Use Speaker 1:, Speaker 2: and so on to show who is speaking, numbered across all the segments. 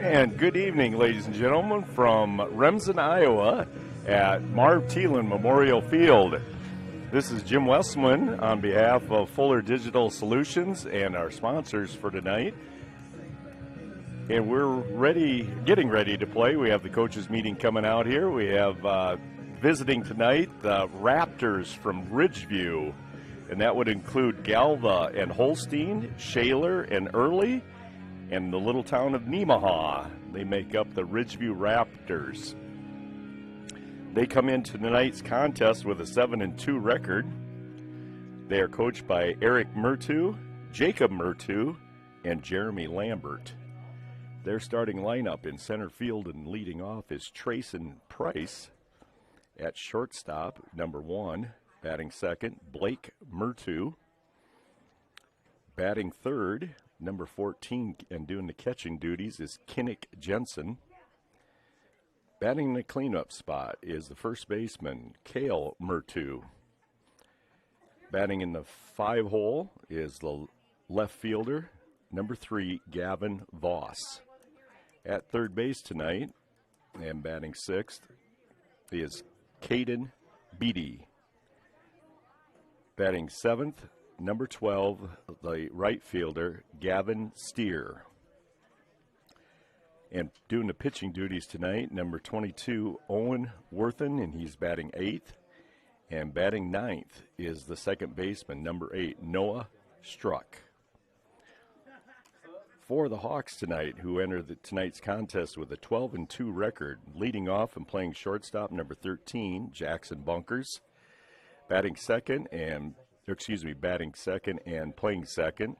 Speaker 1: And good evening, ladies and gentlemen, from Remsen, Iowa at Marv Thielen Memorial Field. This is Jim Westman on behalf of Fuller Digital Solutions and our sponsors for tonight. And we're getting ready to play. We have the coaches meeting coming out here. We have visiting tonight the Raptors from Ridgeview, and that would include Galva and Holstein, Shaler and Early, and the little town of Nemaha. They make up the Ridgeview Raptors. They come into tonight's contest with a 7-2 record. They are coached by Eric Mertu, Jacob Mertu, and Jeremy Lambert. Their starting lineup in center field and leading off is Trayson Price. At shortstop, number 1, batting second, Blake Mertu. Batting third, number 14, and doing the catching duties is Kinnick Jensen. Batting the cleanup spot is the first baseman, Cale Mertu. Batting in the 5 hole is the left fielder, number 3, Gavin Voss. At third base tonight, and batting 6th, is Caden Beatty. Batting 7th, number 12, the right fielder, Gavin Steer. And doing the pitching duties tonight, number 22, Owen Worthen, and he's batting 8th. And batting 9th is the second baseman, number 8, Noah Struck. For the Hawks tonight, who enter tonight's contest with a 12-2 record, leading off and playing shortstop, number 13, Jackson Bunkers. Batting second and playing second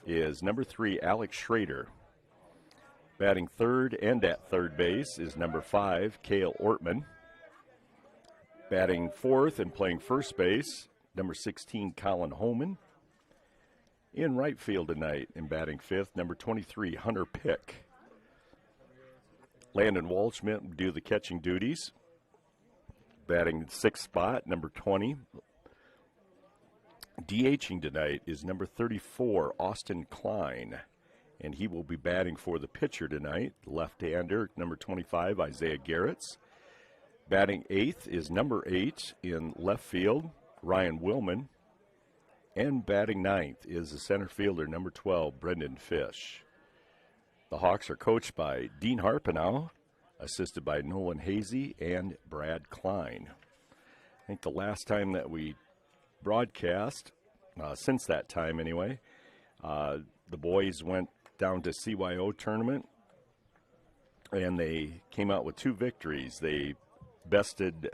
Speaker 1: is number 3, Alex Schrader. Batting third and at third base is number 5, Cale Ortman. Batting fourth and playing first base, number 16, Colin Homan. In right field tonight and batting 5th, number 23, Hunter Pick. Landon Waldschmidt will do the catching duties. Batting 6th spot, number 20. DHing tonight is number 34, Austin Klein, and he will be batting for the pitcher tonight, left-hander, number 25, Isaiah Garretts. Batting 8th is number 8 in left field, Ryan Willman. And batting 9th is the center fielder, number 12, Brendan Fish. The Hawks are coached by Dean Harpenow, assisted by Nolan Hazy and Brad Klein. I think the last time that we broadcast, since that time anyway, the boys went down to CYO tournament, and they came out with 2 victories. They bested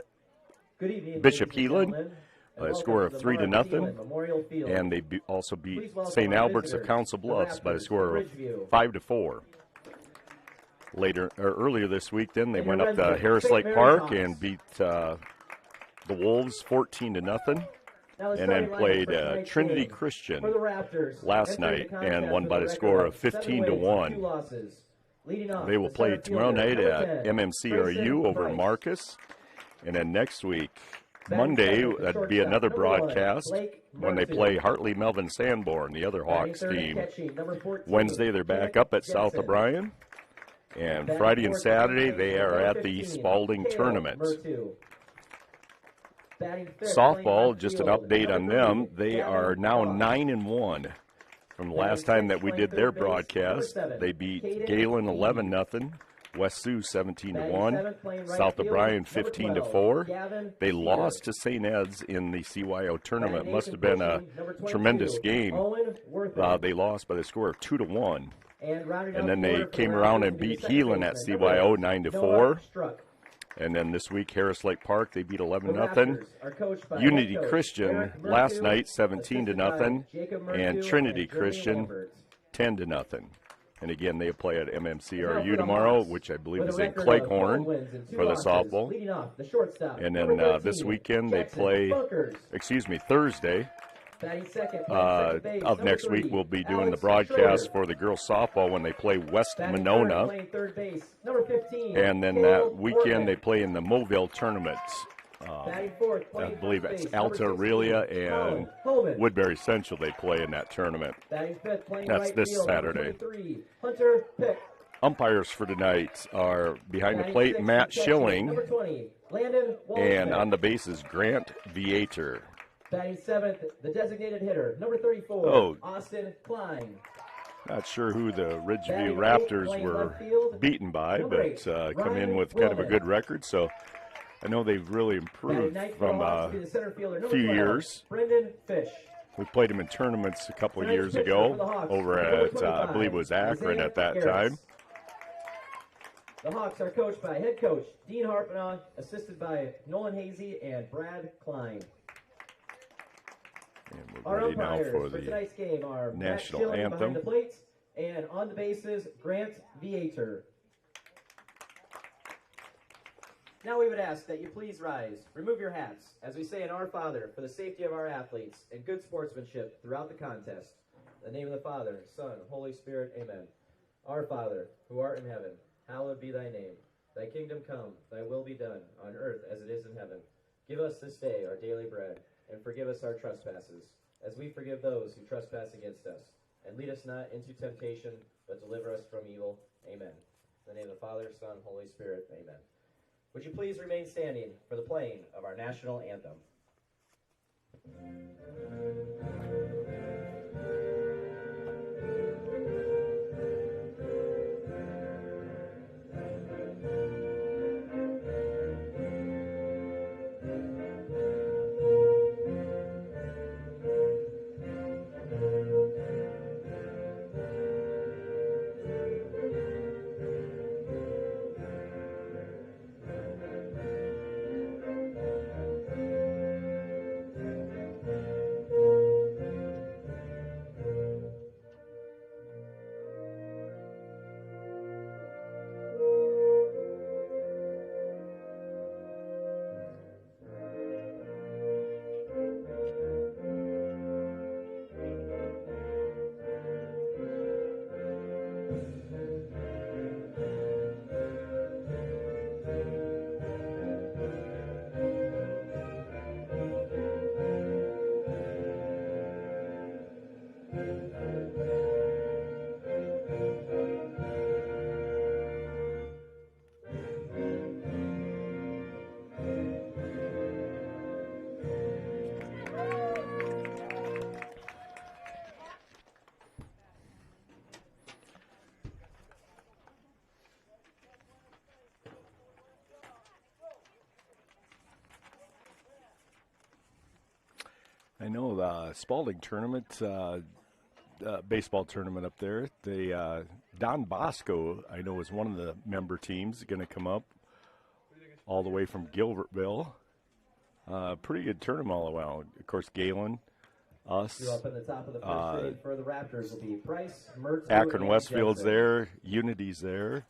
Speaker 1: Bishop Heelan by a score of 3-0, and they also beat St. Albert's of Council Bluffs by a score of 5-4. Earlier this week, then they went up to Harris Lake Park and beat the Wolves 14-0, and then played Trinity Christian last night and won by the score of 15-1. They will play tomorrow night at MMCRU over in Marcus, and then next week, Monday, that'd be another broadcast when they play Hartley Melvin Sanborn, the other Hawks team. Wednesday, they're back up at South O'Brien. And Friday and Saturday, they are at the Spalding Tournament. Softball, just an update on them. They are now 9-1 from the last time that we did their broadcast. They beat Galen 11-0. West Sioux 17-1, South O'Brien 15-4. They lost to St. Ed's in the CYO tournament. Must have been a tremendous game. They lost by the score of 2-1, and then they came around and beat Heelan at CYO 9-4. And then this week, Harris Lake Park, they beat 11-0. Unity Christian last night 17-0, and Trinity Christian 10-0. And again, they play at MMCRU tomorrow, which I believe is in Cleghorn for the softball. And then this weekend they play, Thursday of next week, we'll be doing the broadcast for the girls softball when they play West Monona. And then that weekend they play in the Mobile tournament. I believe it's Alta Aurelia and Woodbury Central they play in that tournament. That's this Saturday. Umpires for tonight are behind the plate, Matt Schilling,
Speaker 2: Number 20, Landon
Speaker 1: and
Speaker 2: Waldschmidt.
Speaker 1: on the bases, Grant Viator.
Speaker 2: Batting seventh, the designated hitter, number 34, Austin Klein.
Speaker 1: Not sure who the Ridgeview
Speaker 2: Batting
Speaker 1: Raptors
Speaker 2: eighth,
Speaker 1: were
Speaker 2: left field,
Speaker 1: beaten by,
Speaker 2: number
Speaker 1: but
Speaker 2: eight,
Speaker 1: come in
Speaker 2: Ryan
Speaker 1: with kind of a
Speaker 2: Wilman.
Speaker 1: good record, so I know they've really
Speaker 2: Batting
Speaker 1: improved
Speaker 2: ninth for
Speaker 1: from
Speaker 2: the Hawks
Speaker 1: a
Speaker 2: will be the center fielder, number
Speaker 1: few
Speaker 2: 12,
Speaker 1: years.
Speaker 2: Brendan Fish.
Speaker 1: We played them in tournaments a couple of
Speaker 2: Tonight's
Speaker 1: years
Speaker 2: pitcher
Speaker 1: ago
Speaker 2: for the Hawks,
Speaker 1: over
Speaker 2: number
Speaker 1: at, I
Speaker 2: 25,
Speaker 1: believe it was Akron
Speaker 2: Isaiah
Speaker 1: at that
Speaker 2: Garris.
Speaker 1: time.
Speaker 2: The Hawks are coached by head coach Dean Harpanaugh, assisted by Nolan Hazy and Brad Klein.
Speaker 1: And we're
Speaker 2: Our
Speaker 1: ready now
Speaker 2: umpires
Speaker 1: for
Speaker 2: for
Speaker 1: the
Speaker 2: tonight's game are
Speaker 1: national
Speaker 2: Matt Schilling
Speaker 1: anthem.
Speaker 2: behind the plate, and on the bases, Grant Viator. Now we would ask that you please rise, remove your hats, as we say in Our Father, for the safety of our athletes and good sportsmanship throughout the contest. In the name of the Father, Son, Holy Spirit, amen. Our Father, who art in heaven, hallowed be thy name. Thy kingdom come, thy will be done, on earth as it is in heaven. Give us this day our daily bread, and forgive us our trespasses, as we forgive those who trespass against us. And lead us not into temptation, but deliver us from evil. Amen. In the name of the Father, Son, Holy Spirit, amen. Would you please remain standing for the playing of our national anthem?
Speaker 1: I know the Spalding tournament, baseball tournament up there, Don Bosco, I know, is one of the member teams going to come up all the way from Gilbertville. Pretty good tournament all around. Of course, Galen, us,
Speaker 2: Up in the top of the first inning for the Raptors will be Price, Mertz,
Speaker 1: Akron
Speaker 2: and
Speaker 1: Westfield's
Speaker 2: Jensen.
Speaker 1: there, Unity's there.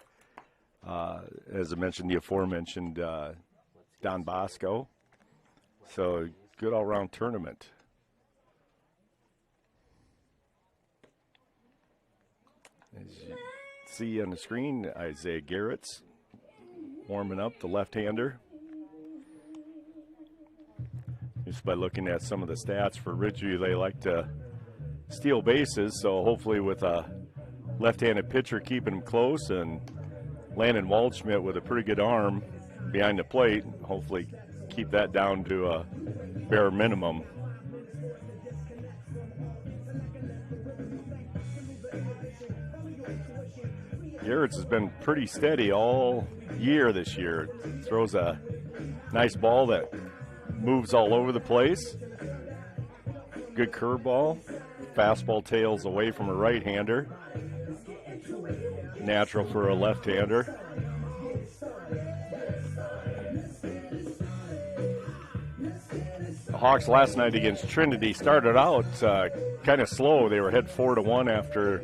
Speaker 1: As I mentioned, the aforementioned Don Bosco. So good all-around tournament. As you see on the screen, Isaiah Garrett's warming up, the left-hander. Just by looking at some of the stats for Ridgeview, they like to steal bases, so hopefully with a left-handed pitcher keeping them close and Landon Waldschmidt with a pretty good arm behind the plate, hopefully keep that down to a bare minimum. Garrett's has been pretty steady all year this year. Throws a nice ball that moves all over the place. Good curveball. Fastball tails away from a right-hander. Natural for a left-hander. The Hawks last night against Trinity started out kind of slow. They were ahead 4-1 after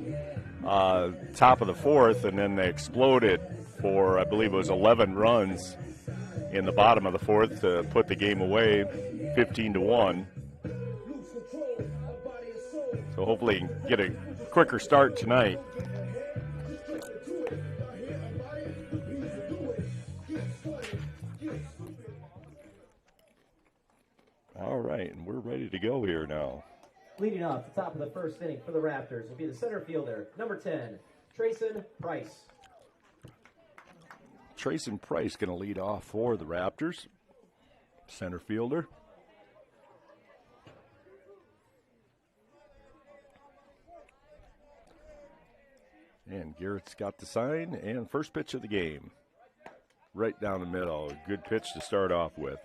Speaker 1: top of the fourth, and then they exploded for, I believe it was 11 runs in the bottom of the fourth to put the game away 15-1. So hopefully get a quicker start tonight. All right, and we're ready to go here now.
Speaker 2: Leading off the top of the first inning for the Raptors will be the center fielder, number 10, Trayson Price.
Speaker 1: Trayson Price going to lead off for the Raptors, center fielder. And Garrett's got the sign, and first pitch of the game. Right down the middle. Good pitch to start off with.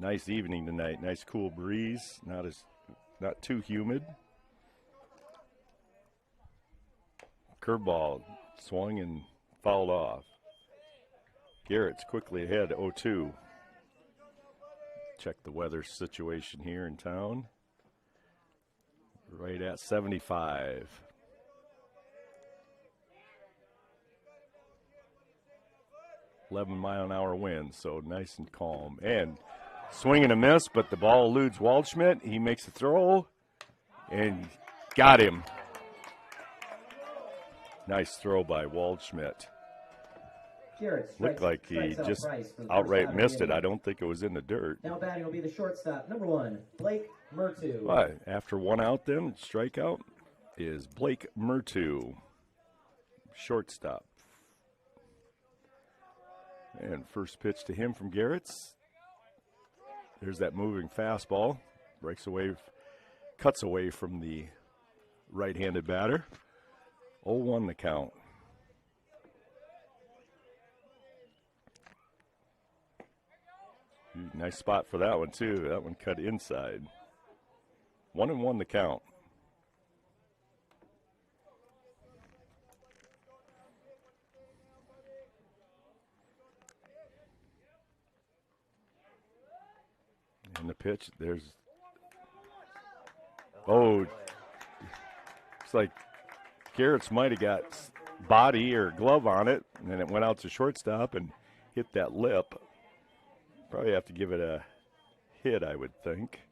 Speaker 1: Nice evening tonight. Nice cool breeze. Not too humid. Curveball swung and fouled off. Garrett's quickly ahead, 0-2. Check the weather situation here in town. Right at 75. .11-mile-an-hour wind, so nice and calm. And swing and a miss, but the ball eludes Waldschmidt. He makes a throw and got him. Nice throw by Waldschmidt. Looked like he just outright missed it. I don't think it was in the dirt.
Speaker 2: Now batting will be the shortstop, number 1, Blake Murtu.
Speaker 1: But after one out then, strikeout is Blake Murtu, shortstop. And first pitch to him from Garrett's. There's that moving fastball. Breaks away, cuts away from the right-handed batter. 0-1 the count. Nice spot for that one, too. That one cut inside. 1-1 the count. And the pitch, there's, it's like Garrett's might have got body or glove on it, and then it went out to shortstop and hit that lip. Probably have to give it a hit, I would think.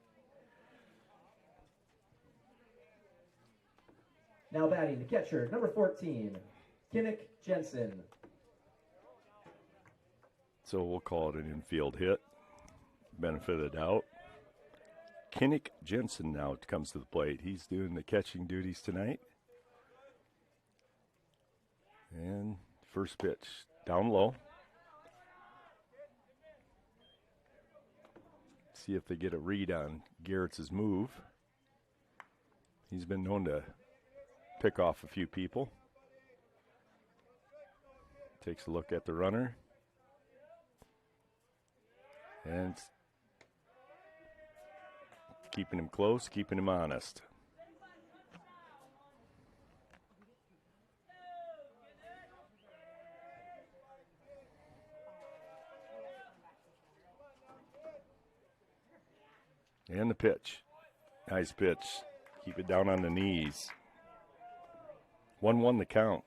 Speaker 2: Now batting the catcher, number 14, Kinnick Jensen.
Speaker 1: So we'll call it an infield hit. Benefit of the doubt. Kinnick Jensen now comes to the plate. He's doing the catching duties tonight. And first pitch down low. See if they get a read on Garrett's move. He's been known to pick off a few people. Takes a look at the runner. And keeping him close, keeping him honest. And the pitch. Nice pitch. Keep it down on the knees. 1-1 the count.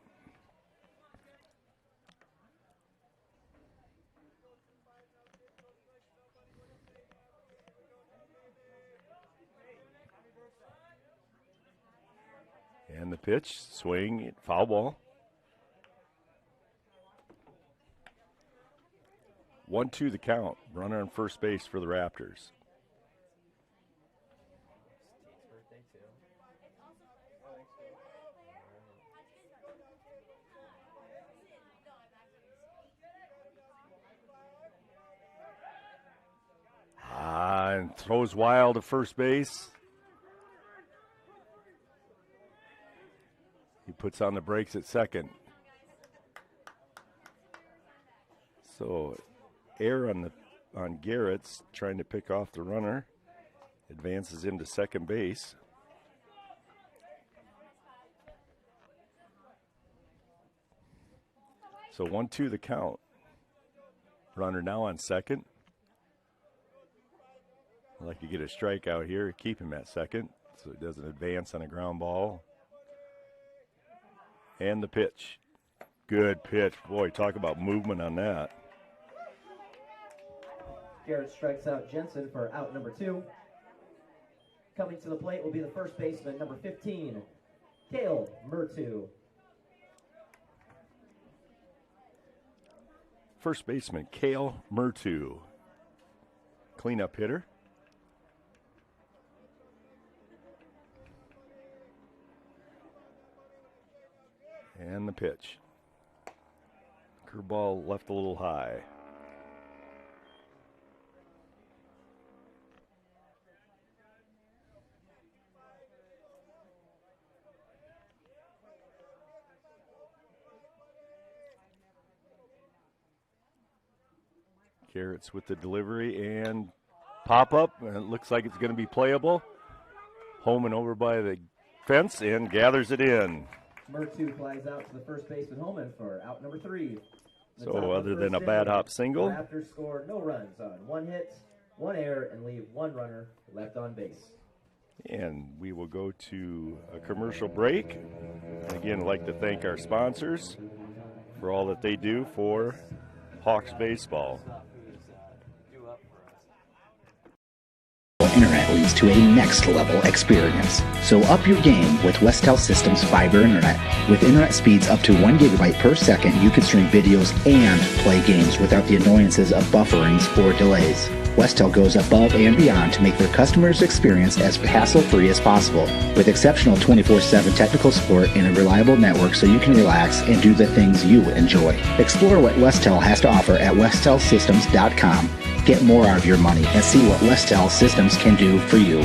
Speaker 1: And the pitch, swing, foul ball. 1-2 the count. Runner on first base for the Raptors. And throws wild to first base. He puts on the brakes at second. So error on Garrett's trying to pick off the runner. Advances into second base. So 1-2 the count. Runner now on second. I'd like to get a strikeout here, keep him at second so he doesn't advance on a ground ball. And the pitch. Good pitch. Boy, talk about movement on that.
Speaker 2: Garrett strikes out Jensen for out number 2. Coming to the plate will be the first baseman, number 15, Cale Murtu.
Speaker 1: First baseman, Cale Murtu. Cleanup hitter. And the pitch. Curveball left a little high. Carrots with the delivery and pop up, and it looks like it's going to be playable. Homan over by the fence and gathers it in.
Speaker 2: Murtu flies out to the first baseman Homan for out number 3.
Speaker 1: So other than a bad hop single,
Speaker 2: the Raptors score no runs on 1 hit, 1 error, and leave 1 runner left on base.
Speaker 1: And we will go to a commercial break. Again, I'd like to thank our sponsors for all that they do for Hawks baseball.
Speaker 3: Internet leads to a next level experience. So up your game with Westel Systems Fiber Internet. With internet speeds up to 1 gigabyte per second, you can stream videos and play games without the annoyances of bufferings or delays. Westel goes above and beyond to make their customers' experience as hassle-free as possible, with exceptional 24/7 technical support and a reliable network so you can relax and do the things you enjoy. Explore what Westel has to offer at westelsystems.com. Get more out of your money and see what Westel Systems can do for you.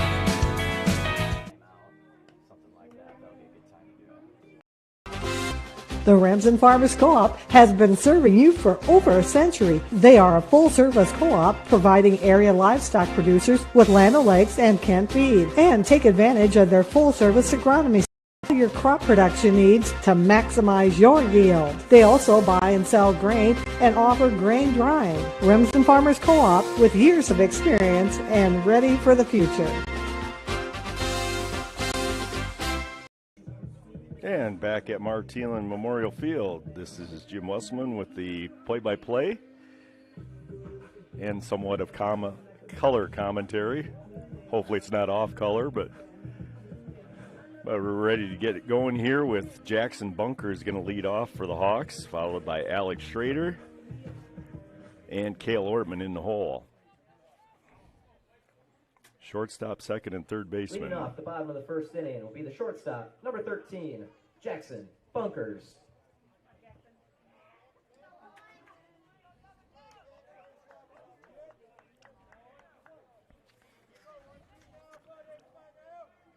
Speaker 4: The Remsen Farmers Co-op has been serving you for over a century. They are a full-service co-op providing area livestock producers with land o'lakes and canned feed, and take advantage of their full-service agronomy your crop production needs to maximize your yield. They also buy and sell grain and offer grain drying. Remsen Farmers Co-op with years of experience and ready for the future.
Speaker 1: And back at Martelan Memorial Field, this is Jim Westman with the play-by-play and somewhat of color commentary. Hopefully it's not off color, but we're ready to get it going here with Jackson Bunker is going to lead off for the Hawks, followed by Alex Schrader and Cale Ortman in the hole. Shortstop, second, and third baseman.
Speaker 2: Leading off the bottom of the first inning will be the shortstop, number 13, Jackson Bunkers.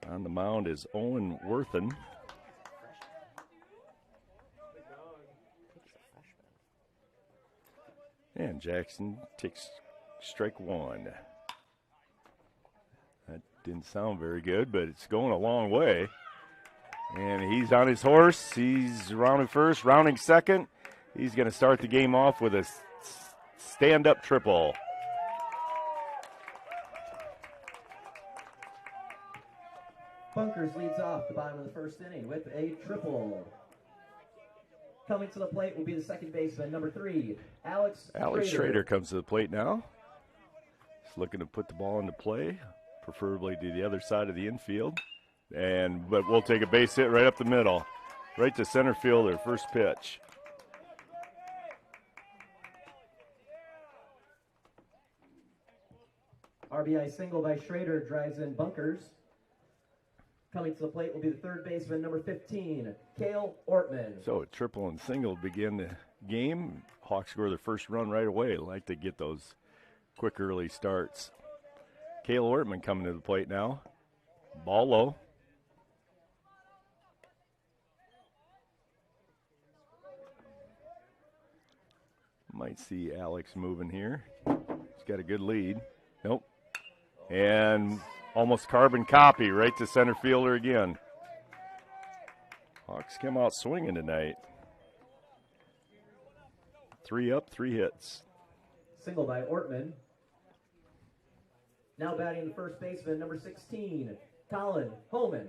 Speaker 1: On the mound is Owen Worthen. And Jackson takes strike 1. That didn't sound very good, but it's going a long way. And he's on his horse. He's rounding first, rounding second. He's going to start the game off with a stand-up triple.
Speaker 2: Bunkers leads off the bottom of the first inning with a triple. Coming to the plate will be the second baseman, number 3, Alex
Speaker 1: Schrader comes to the plate now. He's looking to put the ball into play, preferably to the other side of the infield. But we'll take a base hit right up the middle, right to center fielder, first pitch.
Speaker 2: RBI single by Schrader drives in Bunkers. Coming to the plate will be the third baseman, number 15, Cale Ortman.
Speaker 1: So a triple and single begin the game. Hawks score their first run right away. Like to get those quick early starts. Cale Ortman coming to the plate now. Ball low. Might see Alex moving here. He's got a good lead. Nope. And almost carbon copy right to center fielder again. Hawks come out swinging tonight. 3 up, 3 hits.
Speaker 2: Single by Ortman. Now batting the first baseman, number 16, Colin Homan.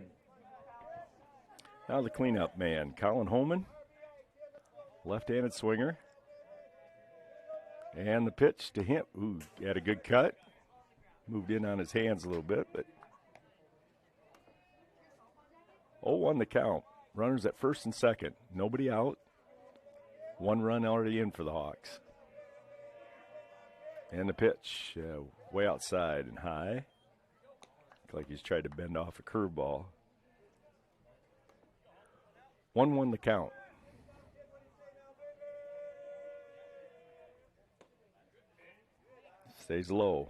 Speaker 1: Now the cleanup man, Colin Homan. Left-handed swinger. And the pitch to him. Ooh, had a good cut. Moved in on his hands a little bit, but 0-1 the count. Runners at first and second. Nobody out. 1 run already in for the Hawks. And the pitch way outside and high. Looks like he's tried to bend off a curveball. 1-1 the count. stays low.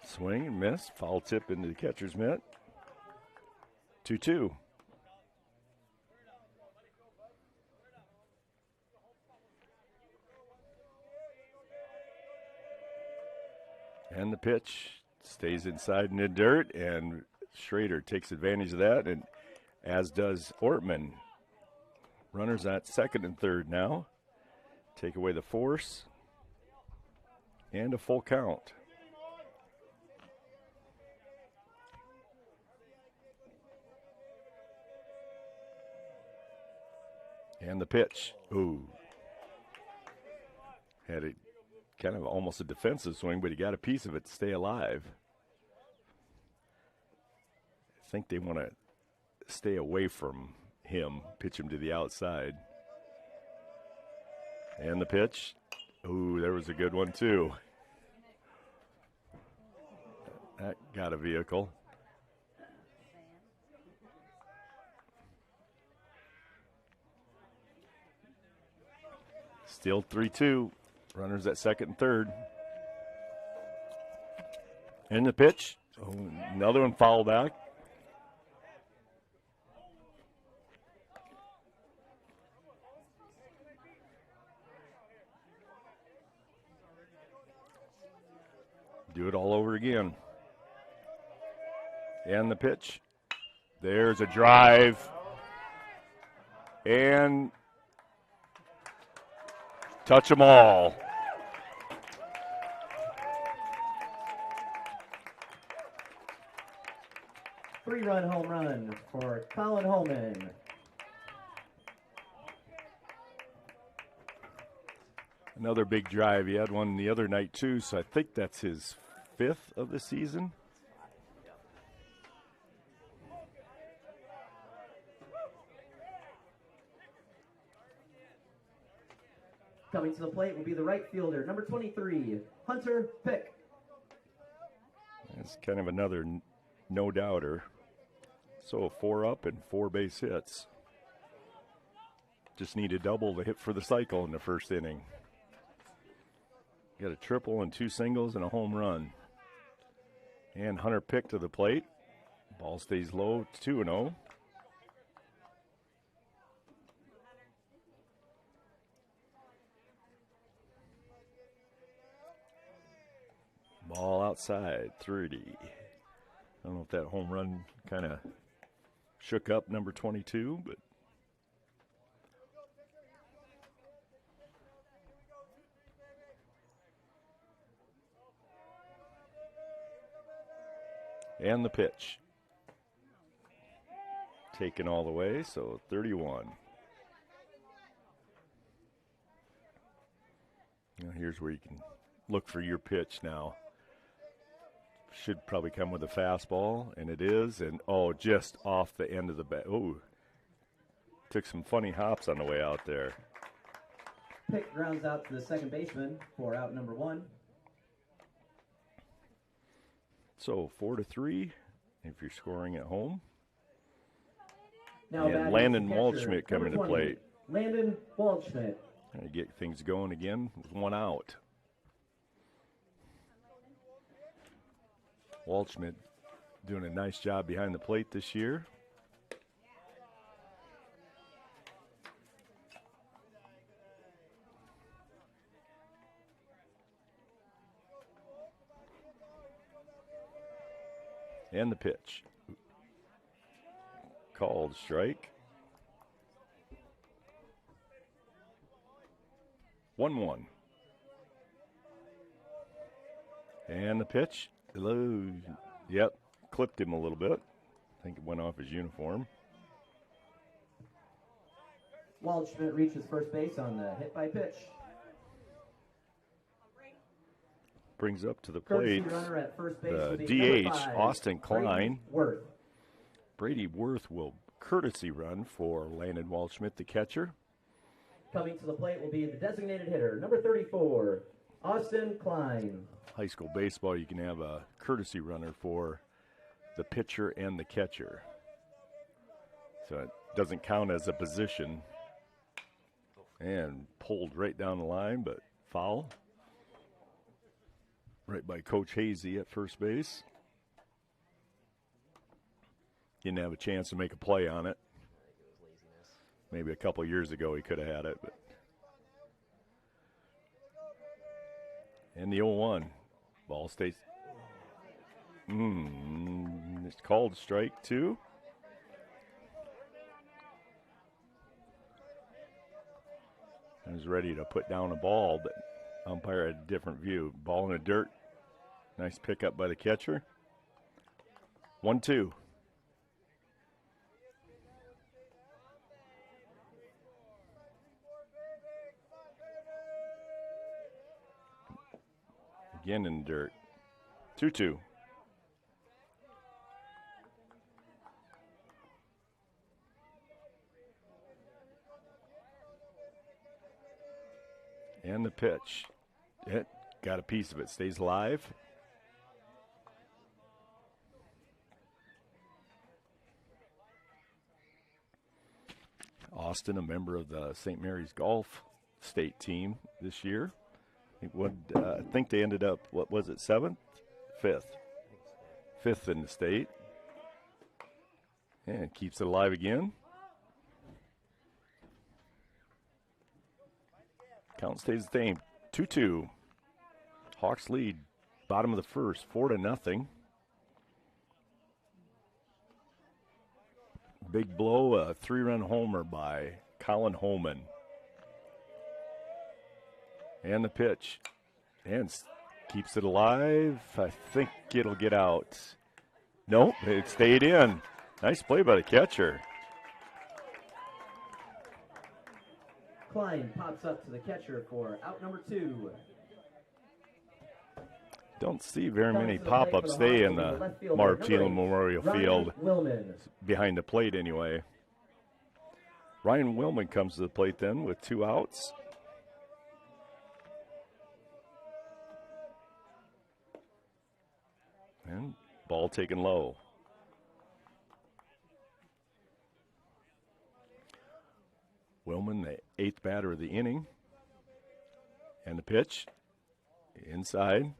Speaker 1: Swing and miss. Foul tip into the catcher's mitt. 2-2. And the pitch stays inside in the dirt, and Schrader takes advantage of that, and as does Ortman. Runners at second and third now. Take away the force, and a full count. And the pitch. Ooh. Had a kind of almost a defensive swing, but he got a piece of it to stay alive. I think they want to stay away from him, pitch him to the outside. And the pitch. Ooh, there was a good one too. That got a vehicle. Still 3-2. Runners at second and third. And the pitch. Oh, another one fouled out. Do it all over again. And the pitch. There's a drive. And touch them all.
Speaker 2: Three-run home run for Colin Holman.
Speaker 1: Another big drive. He had one the other night too, so I think that's his 5th of the season.
Speaker 2: Coming to the plate will be the right fielder, number 23, Hunter Pick.
Speaker 1: It's kind of another no-doubter. So 4 up and 4 base hits. Just need a double to hit for the cycle in the first inning. Got a triple and 2 singles and a home run. And Hunter Pick to the plate. Ball stays low, 2-0. Ball outside, 30. I don't know if that home run kind of shook up number 22, but and the pitch. Taken all the way, so 31. Now here's where you can look for your pitch now. Should probably come with a fastball, and it is, and oh, just off the end of the bat. Oh, took some funny hops on the way out there.
Speaker 2: Pick grounds out to the second baseman for out number 1.
Speaker 1: So 4-3 if you're scoring at home.
Speaker 2: Now
Speaker 1: And Landon Waldschmidt coming to plate.
Speaker 2: Landon Waldschmidt.
Speaker 1: Trying to get things going again with 1 out. Waldschmidt doing a nice job behind the plate this year. And the pitch. Called strike. 1-1. And the pitch. Hello. Yep, clipped him a little bit. I think it went off his uniform.
Speaker 2: Waldschmidt reaches first base on the hit by pitch.
Speaker 1: Brings up to the
Speaker 2: Courtesy
Speaker 1: plate
Speaker 2: runner at first base
Speaker 1: the
Speaker 2: will be number
Speaker 1: DH,
Speaker 2: 5,
Speaker 1: Austin Klein.
Speaker 2: Brady Worth.
Speaker 1: Brady Worth will courtesy run for Landon Waldschmidt, the catcher.
Speaker 2: Coming to the plate will be the designated hitter, number 34, Austin Klein.
Speaker 1: High school baseball, you can have a courtesy runner for the pitcher and the catcher. So it doesn't count as a position. And pulled right down the line, but foul. Right by Coach Hazy at first base. Didn't have a chance to make a play on it. Maybe a couple years ago he could have had it. But. And the 0-1. Ball stays. It's called strike 2. I was ready to put down a ball, but umpire had a different view. Ball in the dirt. Nice pickup by the catcher. 1-2. Again in the dirt. 2-2. And the pitch. It got a piece of it. Stays alive. Austin, a member of the St. Mary's Golf State team this year. I think they ended up, what was it, 7th? 5th. 5th in the state. And keeps it alive again. Count stays the same. 2-2. Hawks lead. Bottom of the first. 4-0. Big blow. A 3-run homer by Colin Holman. And the pitch. And keeps it alive. I think it'll get out. Nope. It stayed in. Nice play by the catcher.
Speaker 2: Klein pops up to the catcher for out number 2.
Speaker 1: Don't see very many pop-ups stay in the Marv Thielen Memorial Field.
Speaker 2: Willman.
Speaker 1: Behind the plate anyway. Ryan Willman comes to the plate then with 2 outs. And ball taken low. Willman, the 8th batter of the inning. And the pitch. Inside.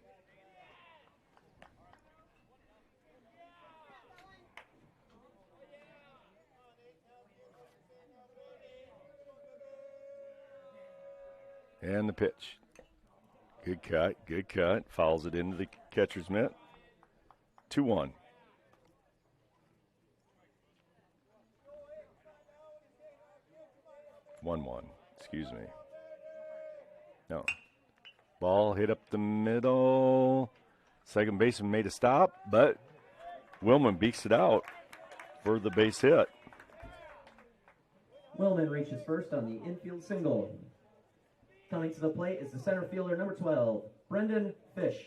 Speaker 1: And the pitch. Good cut, good cut. Fouls it into the catcher's mitt. 2-1. Excuse me. No. Ball hit up the middle. Second baseman made a stop, but Willman beats it out for the base hit.
Speaker 2: Willman reaches first on the infield single. Coming to the plate is the center fielder, number 12, Brendan Fish.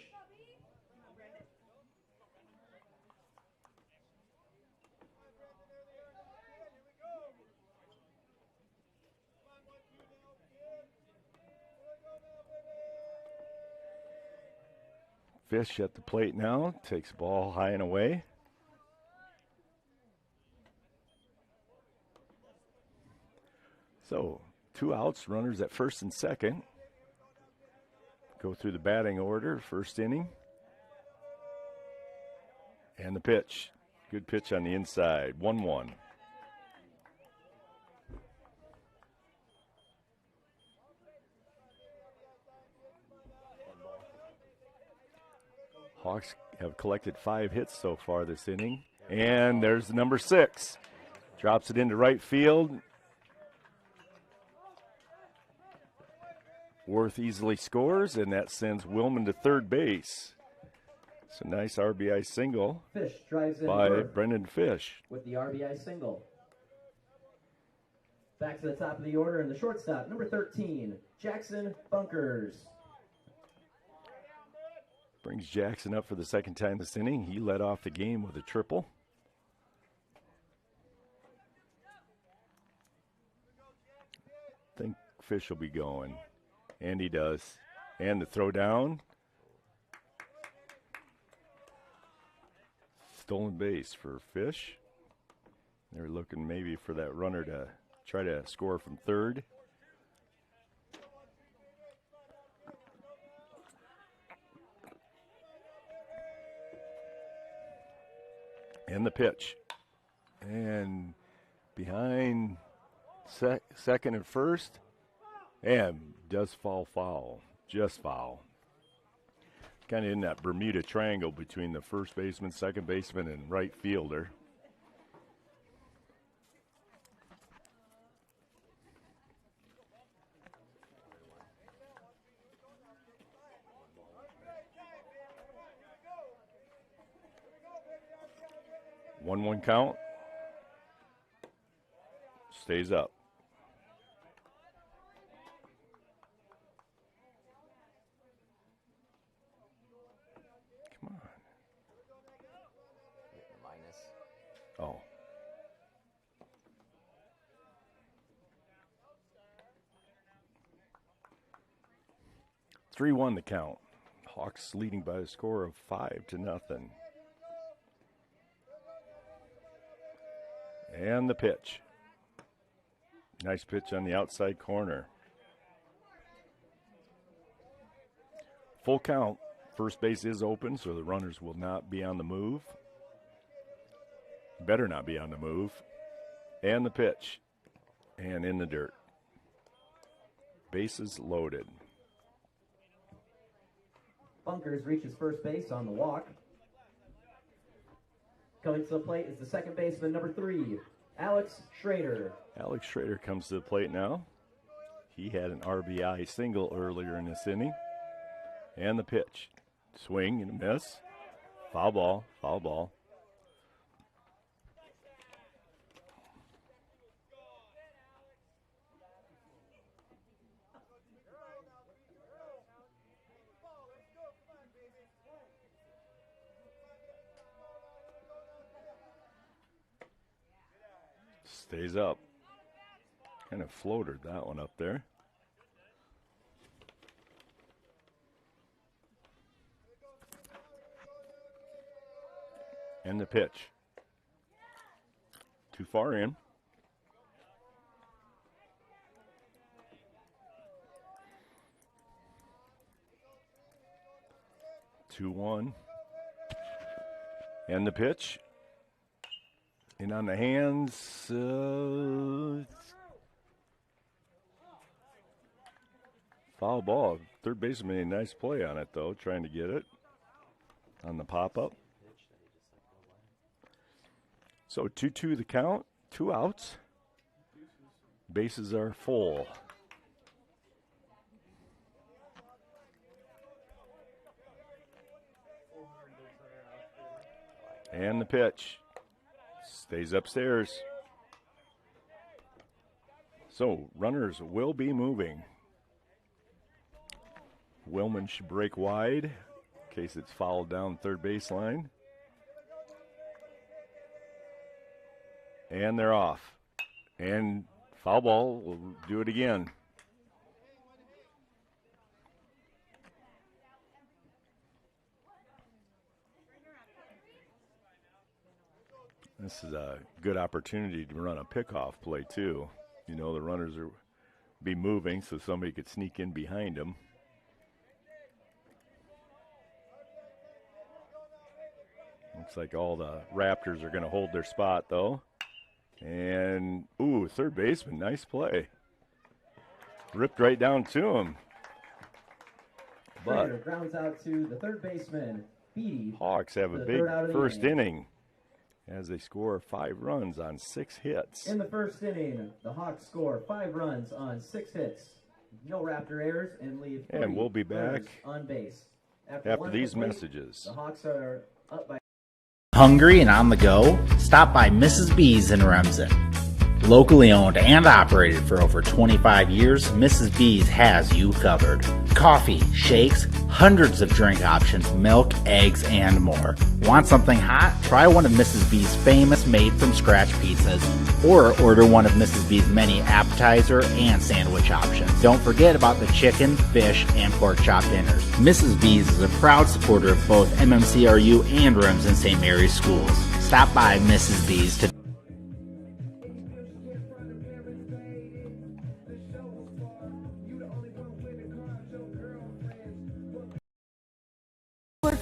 Speaker 1: Fish at the plate now, takes the ball high and away. So, 2 outs, runners at first and second. Go through the batting order, first inning. And the pitch. Good pitch on the inside, 1-1. Hawks have collected 5 hits so far this inning. And there's the number 6. Drops it into right field. Worth easily scores, and that sends Willman to third base. It's a nice RBI single
Speaker 2: Fish drives in
Speaker 1: by
Speaker 2: Worth
Speaker 1: Brendan Fish.
Speaker 2: with the RBI single. Back to the top of the order in the shortstop, number 13, Jackson Bunkers.
Speaker 1: Brings Jackson up for the second time this inning. He led off the game with a triple. I think Fish will be going. And he does. And the throw down. Stolen base for Fish. They're looking maybe for that runner to try to score from third. And the pitch. And behind second and first. And does fall foul. Just foul. Kind of in that Bermuda Triangle between the first baseman, second baseman, and right fielder. One count. Stays up. Come on.
Speaker 2: Minus.
Speaker 1: Oh. Three-1 the count. Hawks leading by a score of 5-0. And the pitch. Nice pitch on the outside corner. Full count. First base is open, so the runners will not be on the move. Better not be on the move. And the pitch. And in the dirt. Bases loaded.
Speaker 2: Bunkers reaches first base on the walk. Coming to the plate is the second baseman, number 3, Alex Schrader.
Speaker 1: Alex Schrader comes to the plate now. He had an RBI single earlier in this inning. And the pitch. Swing and a miss. Foul ball, foul ball. Stays up. Kind of floated that one up there. And the pitch. Too far in. Two one. And the pitch. In on the hands. Foul ball. Third baseman made a nice play on it, though, trying to get it on the pop-up. So 2-2 the count, 2 outs. Bases are full. And the pitch. Stays upstairs. So runners will be moving. Willman should break wide in case it's fouled down third baseline. And they're off. And foul ball will do it again. This is a good opportunity to run a pickoff play, too. You know, the runners are be moving, so somebody could sneak in behind them. Looks like all the Raptors are going to hold their spot, though. And, ooh, third baseman, nice play. Ripped right down to him. But
Speaker 2: grounds out to the third baseman, Beatty.
Speaker 1: Hawks have a big first inning as they score 5 runs on 6 hits.
Speaker 2: In the first inning, the Hawks score 5 runs on 6 hits. No Raptor errors and leave 3
Speaker 1: and we'll be back
Speaker 2: on base.
Speaker 1: After these messages.
Speaker 2: The Hawks are up by...
Speaker 3: Hungry and on the go? Stop by Mrs. B's in Remsen. Locally owned and operated for over 25 years, Mrs. B's has you covered. Coffee, shakes, hundreds of drink options, milk, eggs, and more. Want something hot? Try one of Mrs. B's famous made-from-scratch pizzas, or order one of Mrs. B's many appetizer and sandwich options. Don't forget about the chicken, fish, and pork chop dinners. Mrs. B's is a proud supporter of both MMCRU and Remsen St. Mary's schools. Stop by Mrs. B's today.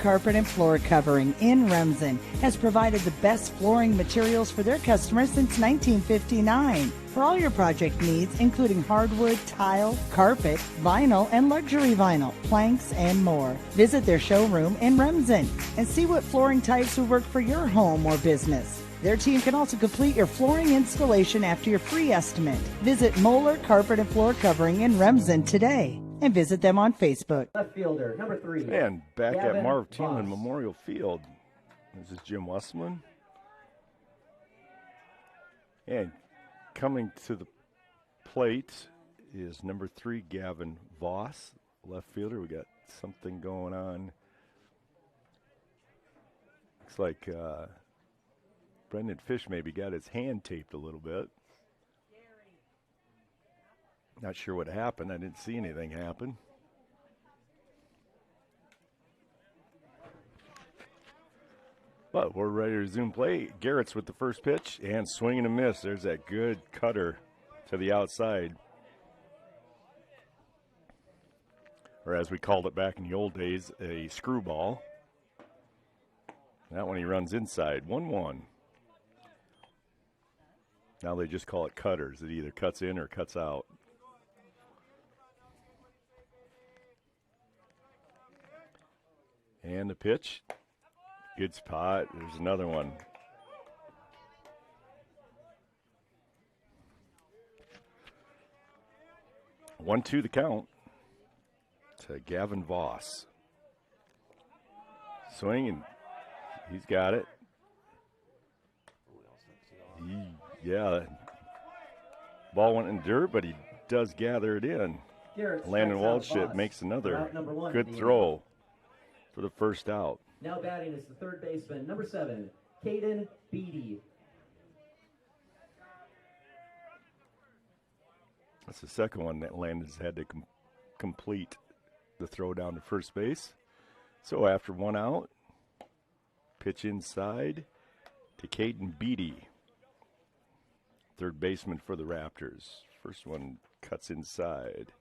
Speaker 5: Carpet and Floor Covering in Remsen has provided the best flooring materials for their customers since 1959. For all your project needs, including hardwood, tile, carpet, vinyl, and luxury vinyl, planks, and more. Visit their showroom in Remsen and see what flooring types will work for your home or business. Their team can also complete your flooring installation after your free estimate. Visit Moeller Carpet and Floor Covering in Remsen today and visit them on Facebook.
Speaker 2: Left fielder, number 3.
Speaker 1: And back
Speaker 2: Gavin
Speaker 1: at Marv
Speaker 2: Voss.
Speaker 1: Thielen Memorial Field. This is Jim Westman. And coming to the plate is number 3, Gavin Voss, left fielder. We got something going on. Looks like Brendan Fish maybe got his hand taped a little bit. Not sure what happened. I didn't see anything happen. But we're ready to resume play. Garrett's with the first pitch and swing and a miss. There's that good cutter to the outside. Or as we called it back in the old days, a screwball. That one he runs inside. 1-1. Now they just call it cutters. It either cuts in or cuts out. And the pitch. Good spot. There's another one. One, two, the count to Gavin Voss. Swing, and he's got it. Yeah. Ball went in dirt, but he does gather it in. Landon Waldschmidt makes another good throw for the first out.
Speaker 2: Now batting is the third baseman, number 7, Caden Beatty.
Speaker 1: That's the second one that Landon's had to complete the throw down to first base. So after one out, pitch inside to Caden Beatty, third baseman for the Raptors. First one cuts inside.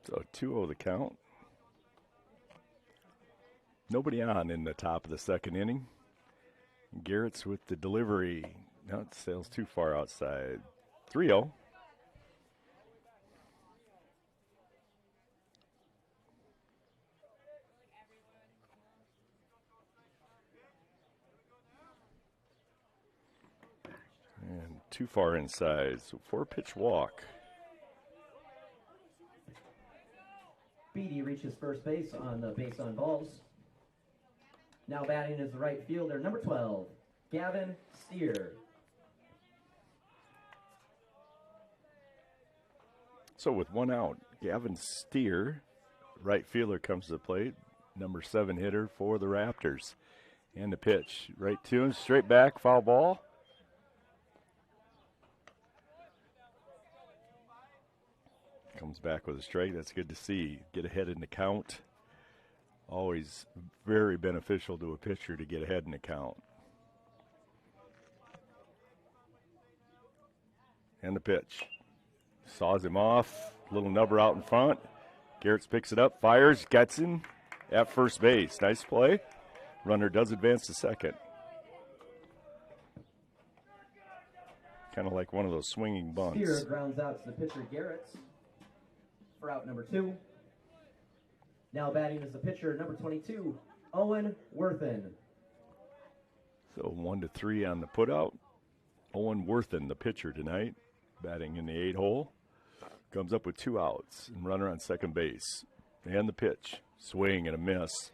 Speaker 1: So 2-0 the count. Nobody on in the top of the second inning. Garrett's with the delivery. No, it sails too far outside. 3-0. And too far inside, so 4-pitch walk.
Speaker 2: Beatty reaches first base on the base on balls. Now batting is the right fielder, number 12, Gavin Steer.
Speaker 1: So with one out, Gavin Steer, right fielder, comes to the plate, number 7 hitter for the Raptors. And the pitch right to him, straight back, foul ball. Comes back with a strike. That's good to see. Get ahead in the count. Always very beneficial to a pitcher to get ahead in the count. And the pitch. Saws him off. Little nubber out in front. Garrett picks it up, fires, gets him at first base. Nice play. Runner does advance to second. Kind of like one of those swinging bunts.
Speaker 2: Steer grounds out to the pitcher, Garrett, for out number 2. Now batting is the pitcher, number 22, Owen Worthen.
Speaker 1: So 1-3 on the putout. Owen Worthen, the pitcher tonight. batting in the 8 hole. Comes up with 2 outs and runner on second base. And the pitch. Swing and a miss.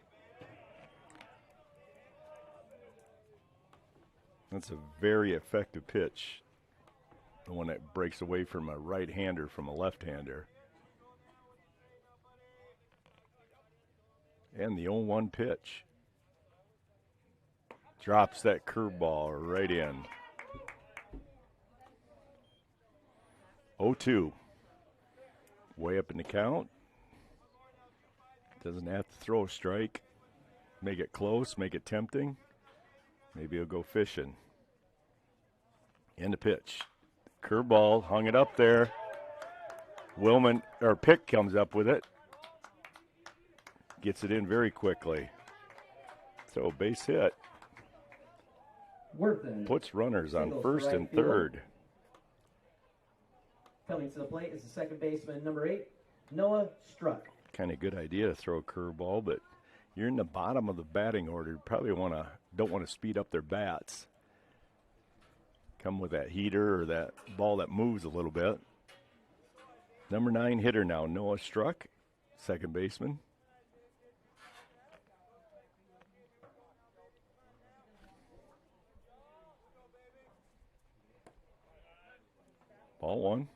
Speaker 1: That's a very effective pitch. The one that breaks away from a right-hander from a left-hander. And the 0-1 pitch. Drops that curveball right in. 0-2. Way up in the count. Doesn't have to throw a strike. Make it close, make it tempting. Maybe he'll go fishing. And the pitch. Curveball, hung it up there. Pick comes up with it. Gets it in very quickly. So base hit. Puts runners on first and third.
Speaker 2: Coming to the plate is the second baseman, number 8, Noah Struck.
Speaker 1: Kind of good idea to throw a curveball, but you're in the bottom of the batting order. You probably don't want to speed up their bats. Come with that heater or that ball that moves a little bit. Number 9 hitter now, Noah Struck, second baseman. Ball 1.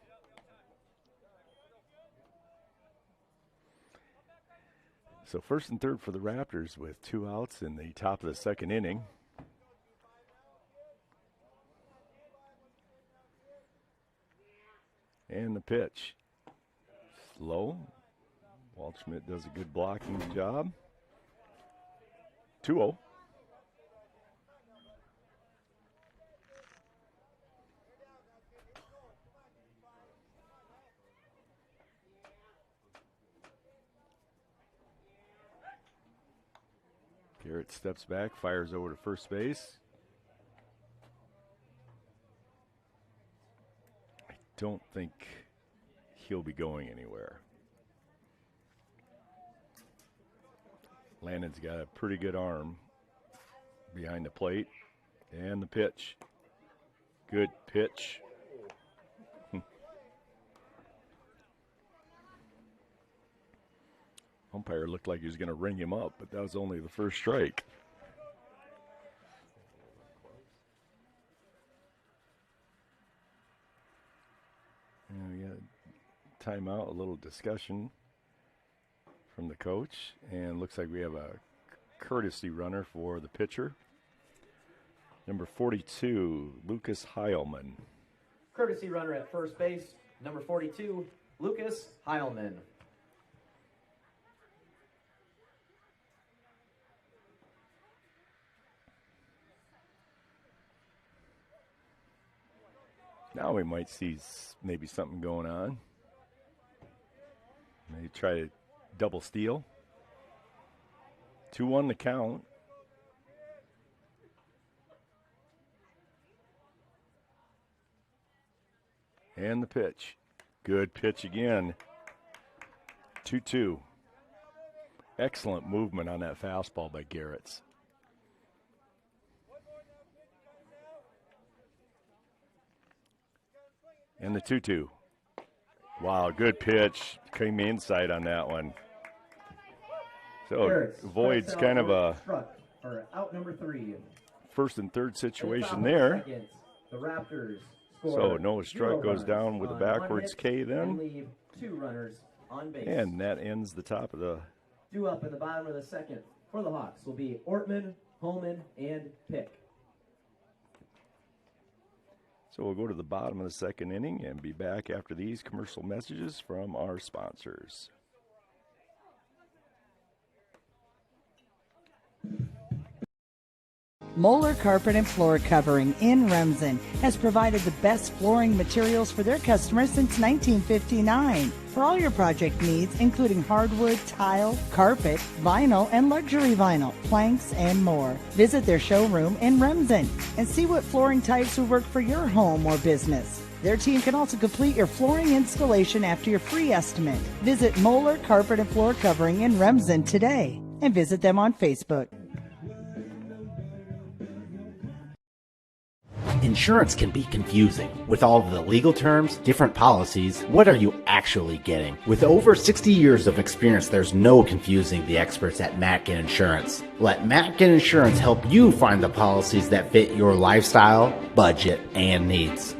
Speaker 1: So first and third for the Raptors with 2 outs in the top of the second inning. And the pitch. Slow. Waldschmidt does a good blocking job. 2-0. Garrett steps back, fires over to first base. I don't think he'll be going anywhere. Landon's got a pretty good arm behind the plate. And the pitch. Good pitch. Umpire looked like he was going to ring him up, but that was only the first strike. And we got a timeout, a little discussion from the coach, and looks like we have a courtesy runner for the pitcher. Number 42, Lucas Heilman.
Speaker 2: Courtesy runner at first base, number 42, Lucas Heilman.
Speaker 1: Now we might see maybe something going on. Maybe try to double steal. 2-1 the count. And the pitch. Good pitch again. 2-2. Excellent movement on that fastball by Garrett's. And the 2-2. Wow, good pitch. Came inside on that one. So avoids kind of a
Speaker 2: out number 3.
Speaker 1: First and third situation there.
Speaker 2: The Raptors
Speaker 1: so Noah Struck goes down with a backwards K then.
Speaker 2: And leave 2 runners on base.
Speaker 1: And that ends the top of the.
Speaker 2: Due up in the bottom of the second for the Hawks will be Ortman, Holman, and Pick.
Speaker 1: So we'll go to the bottom of the second inning and be back after these commercial messages from our sponsors.
Speaker 5: Moeller Carpet and Floor Covering in Remsen has provided the best flooring materials for their customers since 1959. For all your project needs, including hardwood, tile, carpet, vinyl, and luxury vinyl, planks, and more. Visit their showroom in Remsen and see what flooring types will work for your home or business. Their team can also complete your flooring installation after your free estimate. Visit Moeller Carpet and Floor Covering in Remsen today and visit them on Facebook.
Speaker 3: Insurance can be confusing. With all of the legal terms, different policies, what are you actually getting? With over 60 years of experience, there's no confusing the experts at Matkin Insurance. Let Matkin Insurance help you find the policies that fit your lifestyle, budget, and needs.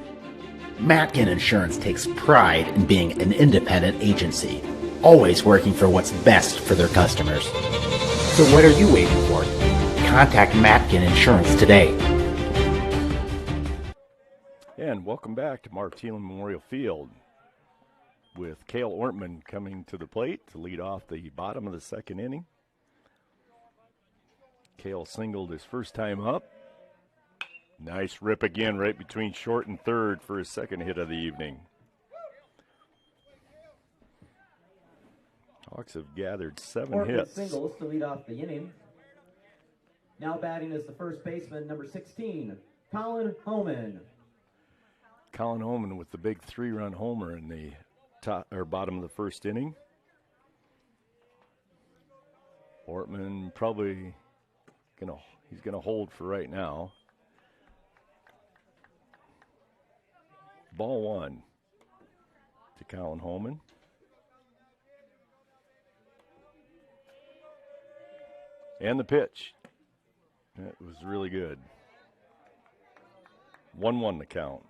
Speaker 3: Matkin Insurance takes pride in being an independent agency, always working for what's best for their customers. So what are you waiting for? Contact Matkin Insurance today.
Speaker 1: And welcome back to Marv Thielen Memorial Field with Cale Ortman coming to the plate to lead off the bottom of the second inning. Cale singled his first time up. Nice rip again right between short and third for his second hit of the evening. Hawks have gathered 7
Speaker 2: Ortman
Speaker 1: hits.
Speaker 2: singles to lead off the inning. Now batting is the first baseman, number 16, Colin Homan.
Speaker 1: Colin Homan with the big 3-run homer in the top or bottom of the first inning. Ortman probably he's gonna hold for right now. Ball 1 to Colin Homan. And the pitch. It was really good. 1-1 the count.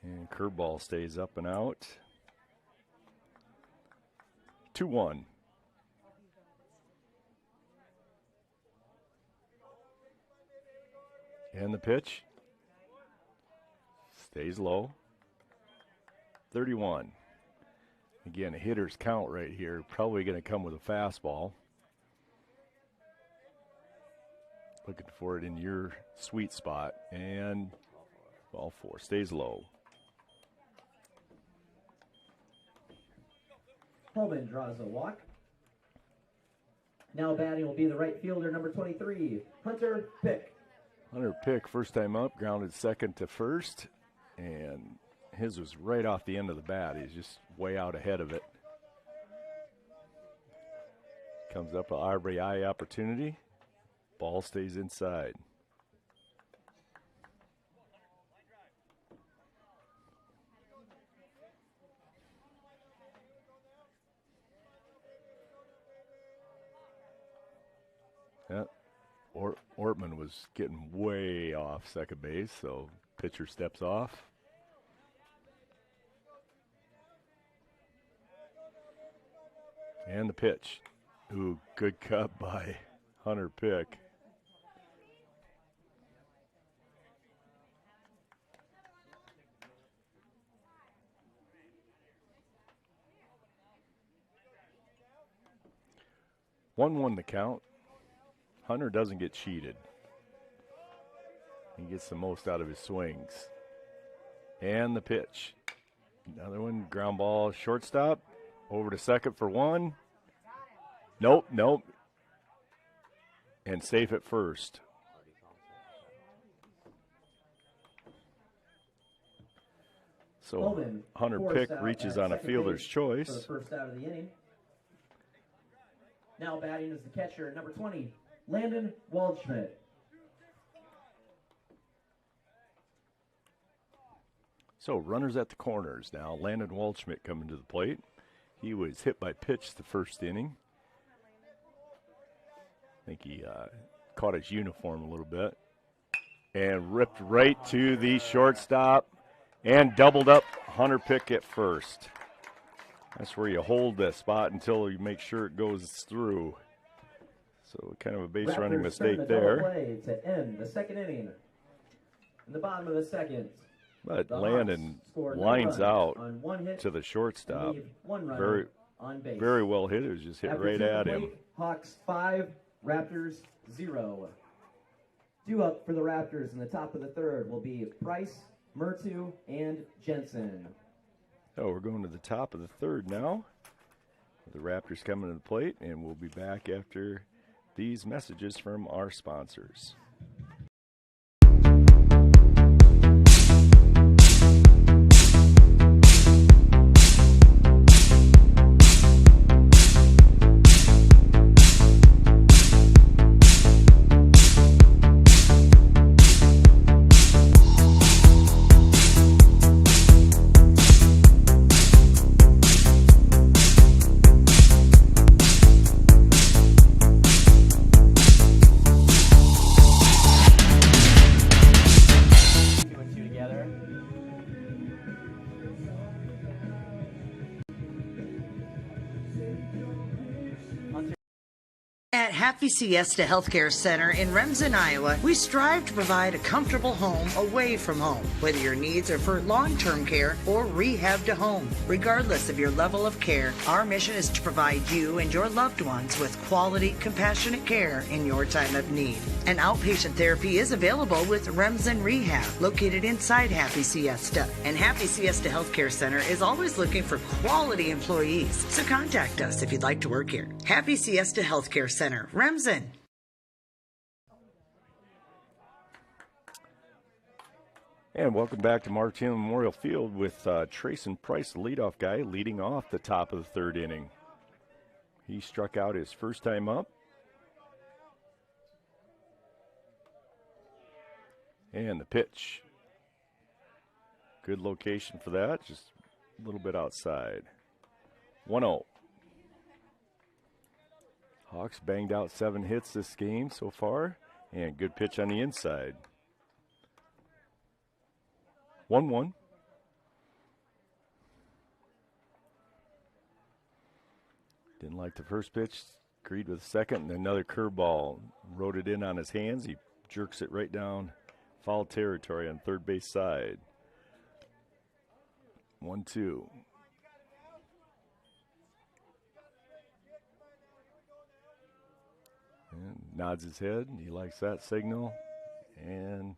Speaker 1: And curveball stays up and out. 2-1. And the pitch stays low. 31. Again, a hitter's count right here. Probably going to come with a fastball. Looking for it in your sweet spot. And ball 4 stays low.
Speaker 2: Homan draws a walk. Now batting will be the right fielder, number 23, Hunter Pick.
Speaker 1: Hunter Pick, first time up, grounded second to first. And his was right off the end of the bat. He's just way out ahead of it. Comes up an RBI opportunity. Ball stays inside. Yeah. Ortman was getting way off second base, so pitcher steps off. And the pitch. Ooh, good cut by Hunter Pick. One the count. Hunter doesn't get cheated. He gets the most out of his swings. And the pitch. Another one, ground ball, shortstop. Over to second for 1. Nope. And safe at first. So
Speaker 2: Homan,
Speaker 1: Hunter Pick reaches on a fielder's choice.
Speaker 2: For the first out of the inning. Now batting is the catcher, number 20, Landon Waldschmidt.
Speaker 1: So runners at the corners now. Landon Waldschmidt coming to the plate. He was hit by pitch the first inning. I think he caught his uniform a little bit. And ripped right to the shortstop and doubled up Hunter Pick at first. That's where you hold that spot until you make sure it goes through. So kind of a base running mistake there.
Speaker 2: Play to end the second inning. In the bottom of the second.
Speaker 1: But Landon lines out to the shortstop. Very well hit. It was just hit right at him.
Speaker 2: Hawks 5, Raptors 0. Due up for the Raptors in the top of the third will be Price, Murtu, and Jensen.
Speaker 1: So we're going to the top of the third now. The Raptors coming to the plate, and we'll be back after these messages from our sponsors.
Speaker 5: At Happy Siesta Healthcare Center in Remsen, Iowa, we strive to provide a comfortable home away from home, whether your needs are for long-term care or rehab to home. Regardless of your level of care, our mission is to provide you and your loved ones with quality, compassionate care in your time of need. An outpatient therapy is available with Remsen Rehab, located inside Happy Siesta. And Happy Siesta Healthcare Center is always looking for quality employees, so contact us if you'd like to work here. Happy Siesta Healthcare Center, Remsen.
Speaker 1: And welcome back to Martin Memorial Field with Trayson Price, the leadoff guy, leading off the top of the third inning. He struck out his first time up. And the pitch. Good location for that, just a little bit outside. 1-0. Hawks banged out 7 hits this game so far, and good pitch on the inside. 1-1. Didn't like the first pitch, agreed with the second, and another curveball. Rode it in on his hands. He jerks it right down foul territory on third base side. 1-2. And nods his head. He likes that signal. And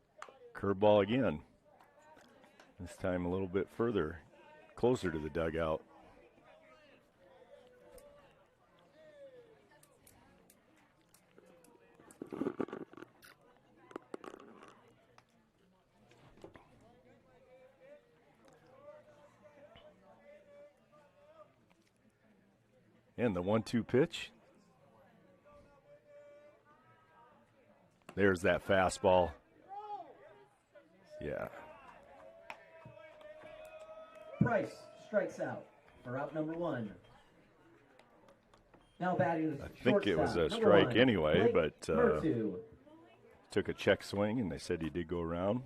Speaker 1: curveball again. This time a little bit further, closer to the dugout. And the 1-2 pitch. There's that fastball. Yeah.
Speaker 2: Price strikes out for out number 1. Now batting the
Speaker 1: I think it was a strike anyway, but took a check swing, and they said he did go around.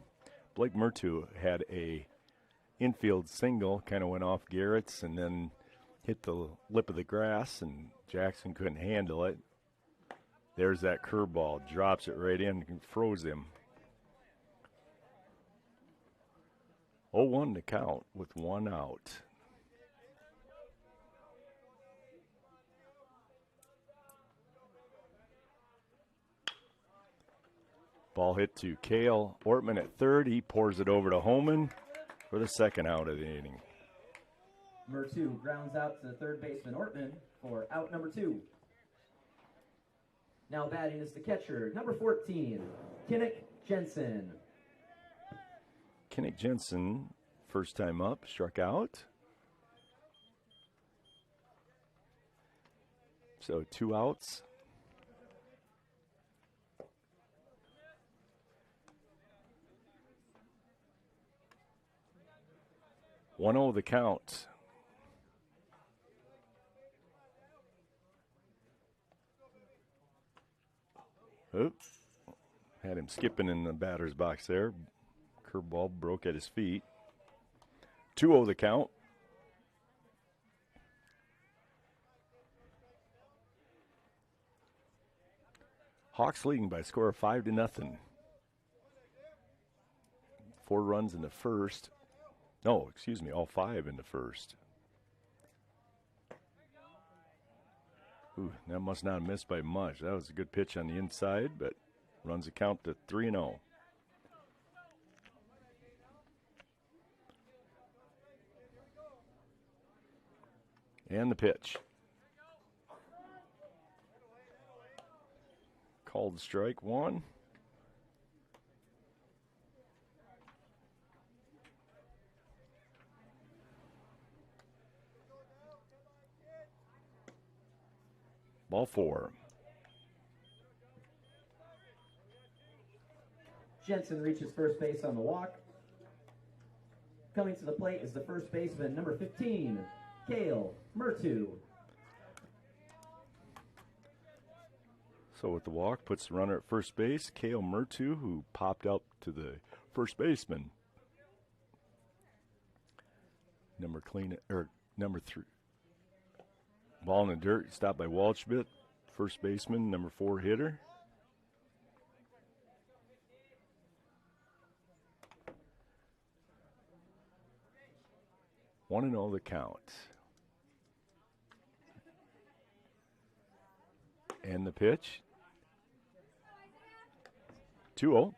Speaker 1: Blake Murtu had a infield single, kind of went off Garrett's, and then hit the lip of the grass, and Jackson couldn't handle it. There's that curveball, drops it right in and froze him. 0-1 to count with 1 out. Ball hit to Cale Ortman at third. He pours it over to Homan for the second out of the inning.
Speaker 2: Murtu grounds out to third baseman Ortman for out number 2. Now batting is the catcher, number 14, Kinnick Jensen.
Speaker 1: Kinnick Jensen, first time up, struck out. So 2 outs. One 0 the count. Oops. Had him skipping in the batter's box there. Curveball broke at his feet. 2-0 the count. Hawks leading by a score of 5-0. 4 runs in the first. No, excuse me, all 5 in the first. Ooh, that must not have missed by much. That was a good pitch on the inside, but runs the count to 3-0. And the pitch. Called strike 1. Ball 4.
Speaker 2: Jensen reaches first base on the walk. Coming to the plate is the first baseman, number 15, Cale Murtu.
Speaker 1: So with the walk, puts the runner at first base, Cale Murtu, who popped up to the first baseman. Number 3. Ball in the dirt, stopped by Waldschmidt. first baseman, number 4 hitter. One and oh the count. And the pitch. 2-0.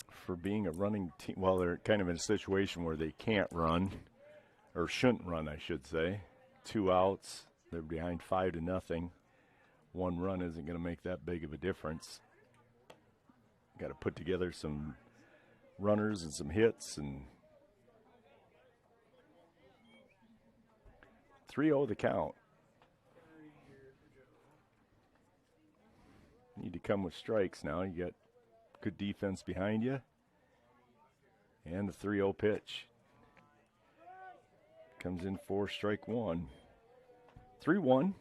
Speaker 1: For being a running team, well, they're kind of in a situation where they can't run, or shouldn't run, I should say. 2 outs. They're behind 5-0. 1 run isn't going to make that big of a difference. Got to put together some runners and some hits, and 3-0 the count. Need to come with strikes now. You got good defense behind you. And the 3-0 pitch. Comes in for strike 1. 3-1.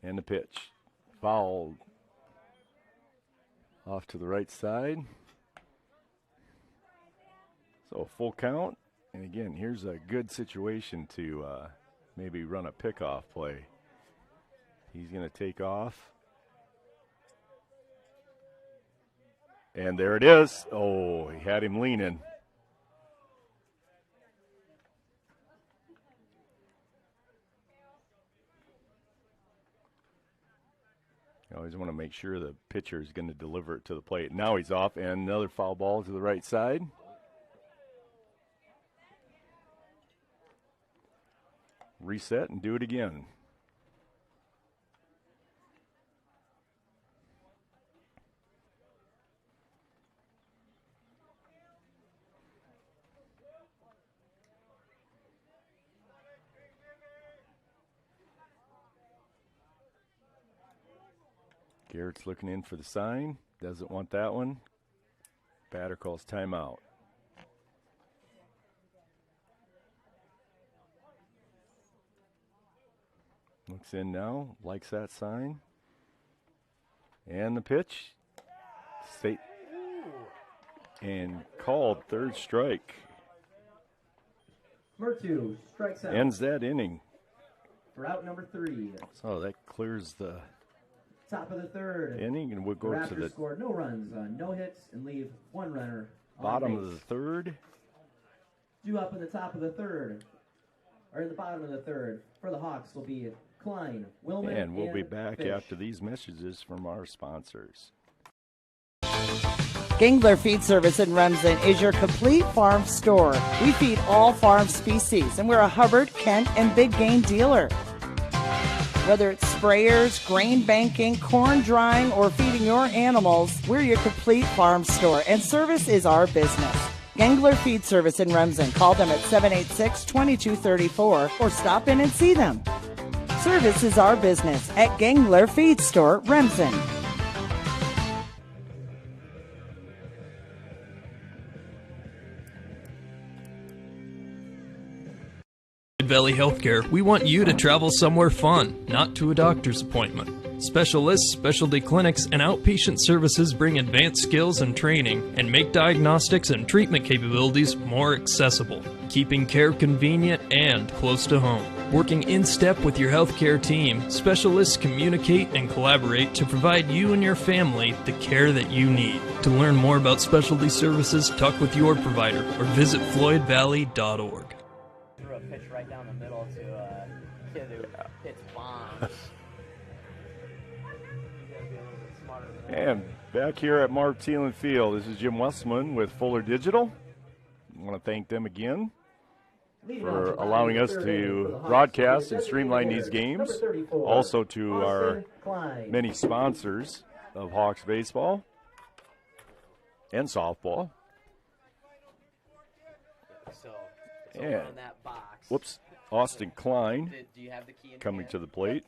Speaker 1: And the pitch. Fouled. Off to the right side. So a full count. And again, here's a good situation to maybe run a pickoff play. He's going to take off. And there it is. Oh, he had him leaning. You always want to make sure the pitcher is going to deliver it to the plate. Now he's off, and another foul ball to the right side. Reset and do it again. Garrett's looking in for the sign. Doesn't want that one. Batter calls timeout. Looks in now, likes that sign. And the pitch. State and called, third strike.
Speaker 2: Murtu strikes out.
Speaker 1: Ends that inning.
Speaker 2: For out number 3.
Speaker 1: So that clears the
Speaker 2: Top of the 3rd.
Speaker 1: inning, and we'll go
Speaker 2: Raptors
Speaker 1: to the
Speaker 2: scored no runs on no hits and leave 1 runner on
Speaker 1: bottom
Speaker 2: base.
Speaker 1: of the 3rd.
Speaker 2: Due up in the top of the 3rd, or in the bottom of the 3rd, for the Hawks will be Klein, Wilman,
Speaker 1: And we'll be back
Speaker 2: Fish.
Speaker 1: after these messages from our sponsors.
Speaker 5: Gangler Feed Service in Remsen is your complete farm store. We feed all farm species, and we're a Hubbard, Kent, and big game dealer. Whether it's sprayers, grain banking, corn drying, or feeding your animals, we're your complete farm store, and service is our business. Gangler Feed Service in Remsen. Call them at 786-2234 or stop in and see them. Service is our business at Gangler Feed Store, Remsen.
Speaker 6: Valley Healthcare, we want you to travel somewhere fun, not to a doctor's appointment. Specialists, specialty clinics, and outpatient services bring advanced skills and training and make diagnostics and treatment capabilities more accessible, keeping care convenient and close to home. Working in step with your healthcare team, specialists communicate and collaborate to provide you and your family the care that you need. To learn more about specialty services, talk with your provider or visit floydvalley.org.
Speaker 7: Threw a pitch right down the middle to a kid who hits bombs.
Speaker 1: And back here at Marv Thielen Field, this is Jim Westman with Fuller Digital. I want to thank them again for allowing us to broadcast and streamline these games. Also to our many sponsors of Hawks baseball and softball.
Speaker 7: So,
Speaker 1: And,
Speaker 7: over in that box.
Speaker 1: whoops, Austin Klein
Speaker 7: Do you have the key in
Speaker 1: coming
Speaker 7: hand?
Speaker 1: to the plate.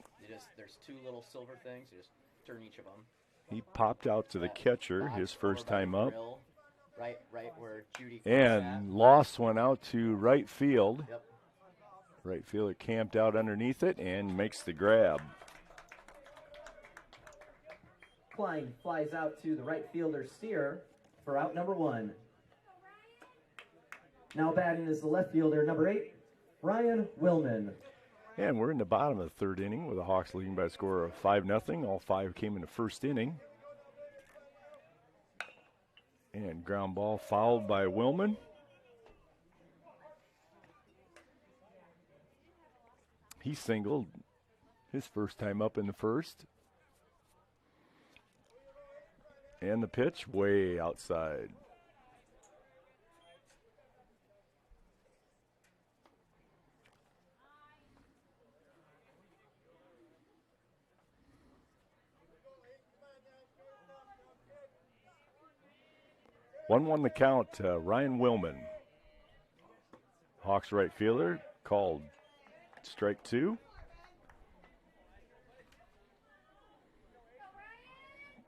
Speaker 7: There's 2 little silver things. You just turn each of them.
Speaker 1: He popped out to the catcher,
Speaker 7: Box
Speaker 1: his
Speaker 7: over
Speaker 1: first
Speaker 7: by the
Speaker 1: time up.
Speaker 7: grill, right where Judy
Speaker 1: And lost one out to right field.
Speaker 7: Yep.
Speaker 1: Right fielder camped out underneath it and makes the grab.
Speaker 2: Klein flies out to the right fielder Steer for out number 1. Now batting is the left fielder, number 8, Ryan Willman.
Speaker 1: And we're in the bottom of the third inning with the Hawks leading by a score of 5-0. All 5 came in the first inning. And ground ball fouled by Willman. He singled his first time up in the first. And the pitch way outside. One the count, Ryan Willman. Hawks right fielder called strike 2.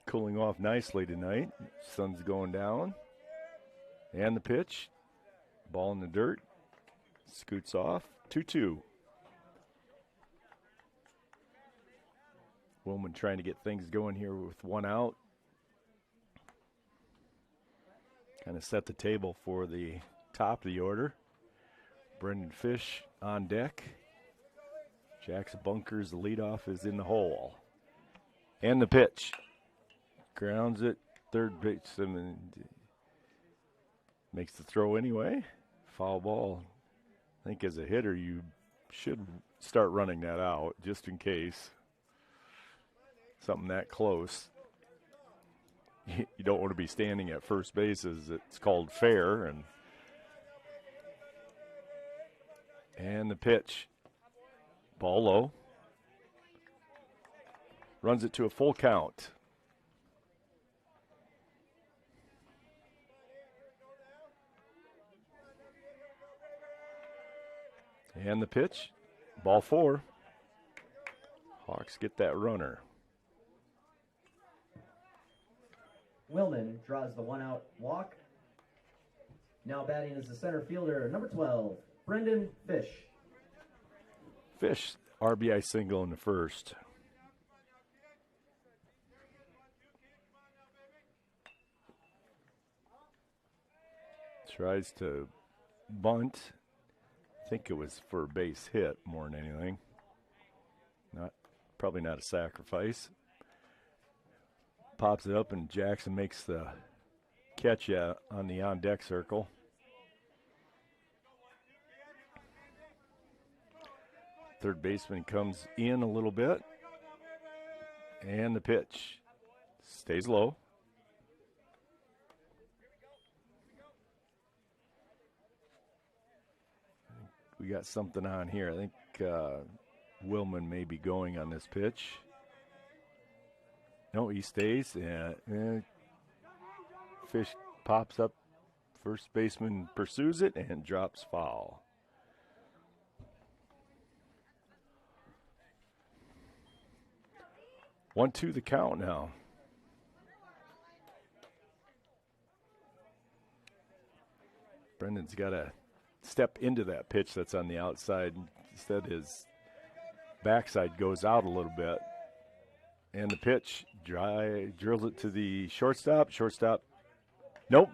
Speaker 1: Cooling off nicely tonight. Sun's going down. And the pitch. Ball in the dirt. Scoots off. 2-2. Willman trying to get things going here with 1 out. Kind of set the table for the top of the order. Brendan Fish on deck. Jackson Bunkers, the leadoff, is in the hole. And the pitch. Grounds it. Third baseman makes the throw anyway. Foul ball. I think as a hitter, you should start running that out just in case. Something that close. You don't want to be standing at first base as it's called fair. And the pitch. Ball low. Runs it to a full count. And the pitch. Ball 4. Hawks get that runner.
Speaker 2: Willman draws the 1-out walk. Now batting is the center fielder, number 12, Brendan Fish.
Speaker 1: Fish, RBI single in the first. Tries to bunt. I think it was for a base hit more than anything. Probably not a sacrifice. Pops it up and Jackson makes the catch on the on-deck circle. Third baseman comes in a little bit. And the pitch stays low. We got something on here. I think Willman may be going on this pitch. No, he stays. And Fish pops up. First baseman pursues it and drops foul. One, two, the count now. Brendan's got to step into that pitch that's on the outside. Instead, his backside goes out a little bit. And the pitch, drills it to the shortstop. Shortstop, nope.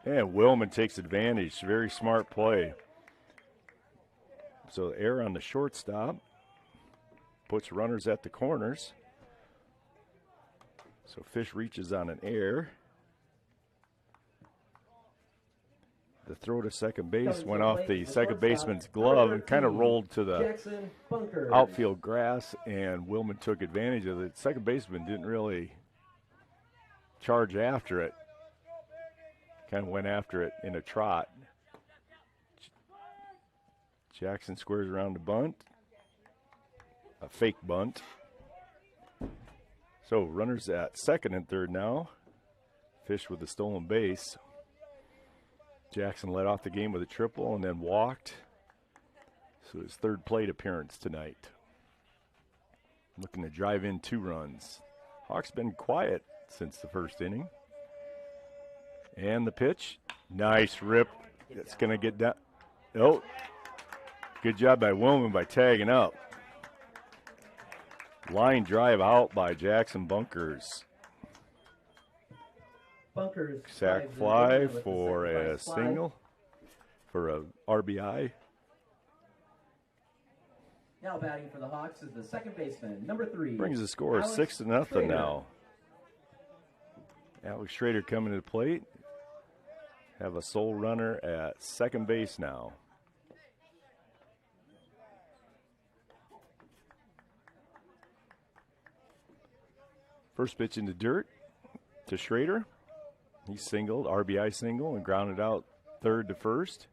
Speaker 1: And Willman takes advantage. Very smart play. So error on the shortstop. Puts runners at the corners. So Fish reaches on an error. The throw to second base went off the second baseman's glove and kind of rolled to the outfield grass, and Willman took advantage of it. Second baseman didn't really charge after it. Kind of went after it in a trot. Jackson squares around the bunt. A fake bunt. So runners at second and third now. Fish with the stolen base. Jackson led off the game with a triple and then walked. So his third plate appearance tonight. Looking to drive in 2 runs. Hawks been quiet since the first inning. And the pitch. Nice rip. It's going to get down. Oh, good job by Willman by tagging up. Line drive out by Jackson Bunkers.
Speaker 2: Bunkers
Speaker 1: Sack
Speaker 2: drives in
Speaker 1: fly
Speaker 2: again with the
Speaker 1: for a
Speaker 2: sacrifice fly.
Speaker 1: single, for a RBI.
Speaker 2: Now batting for the Hawks is the second baseman, number 3.
Speaker 1: Brings the score
Speaker 2: Alex
Speaker 1: 6-0
Speaker 2: Schrader.
Speaker 1: now. Alex Schrader coming to the plate. Have a sole runner at second base now. First pitch in the dirt to Schrader. He singled, RBI single, and grounded out third to first.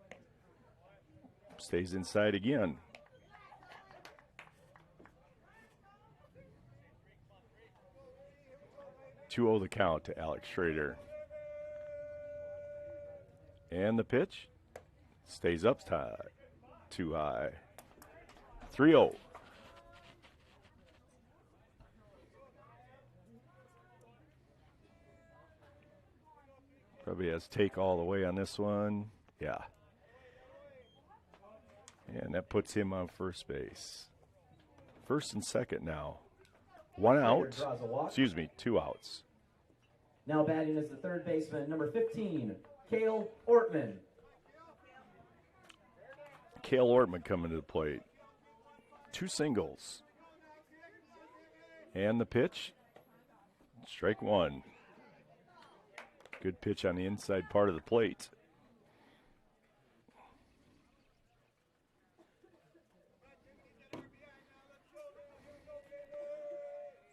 Speaker 1: Stays inside again. The count to Alex Schrader. And the pitch stays up high, too high. 3-0. Probably has take all the way on this one. Yeah. And that puts him on first base. First and second now. 1 out.
Speaker 2: Draws a walk.
Speaker 1: Excuse me, 2 outs.
Speaker 2: Now batting is the third baseman, number 15, Cale Ortman.
Speaker 1: Cale Ortman coming to the plate. 2 singles. And the pitch. Strike 1. Good pitch on the inside part of the plate.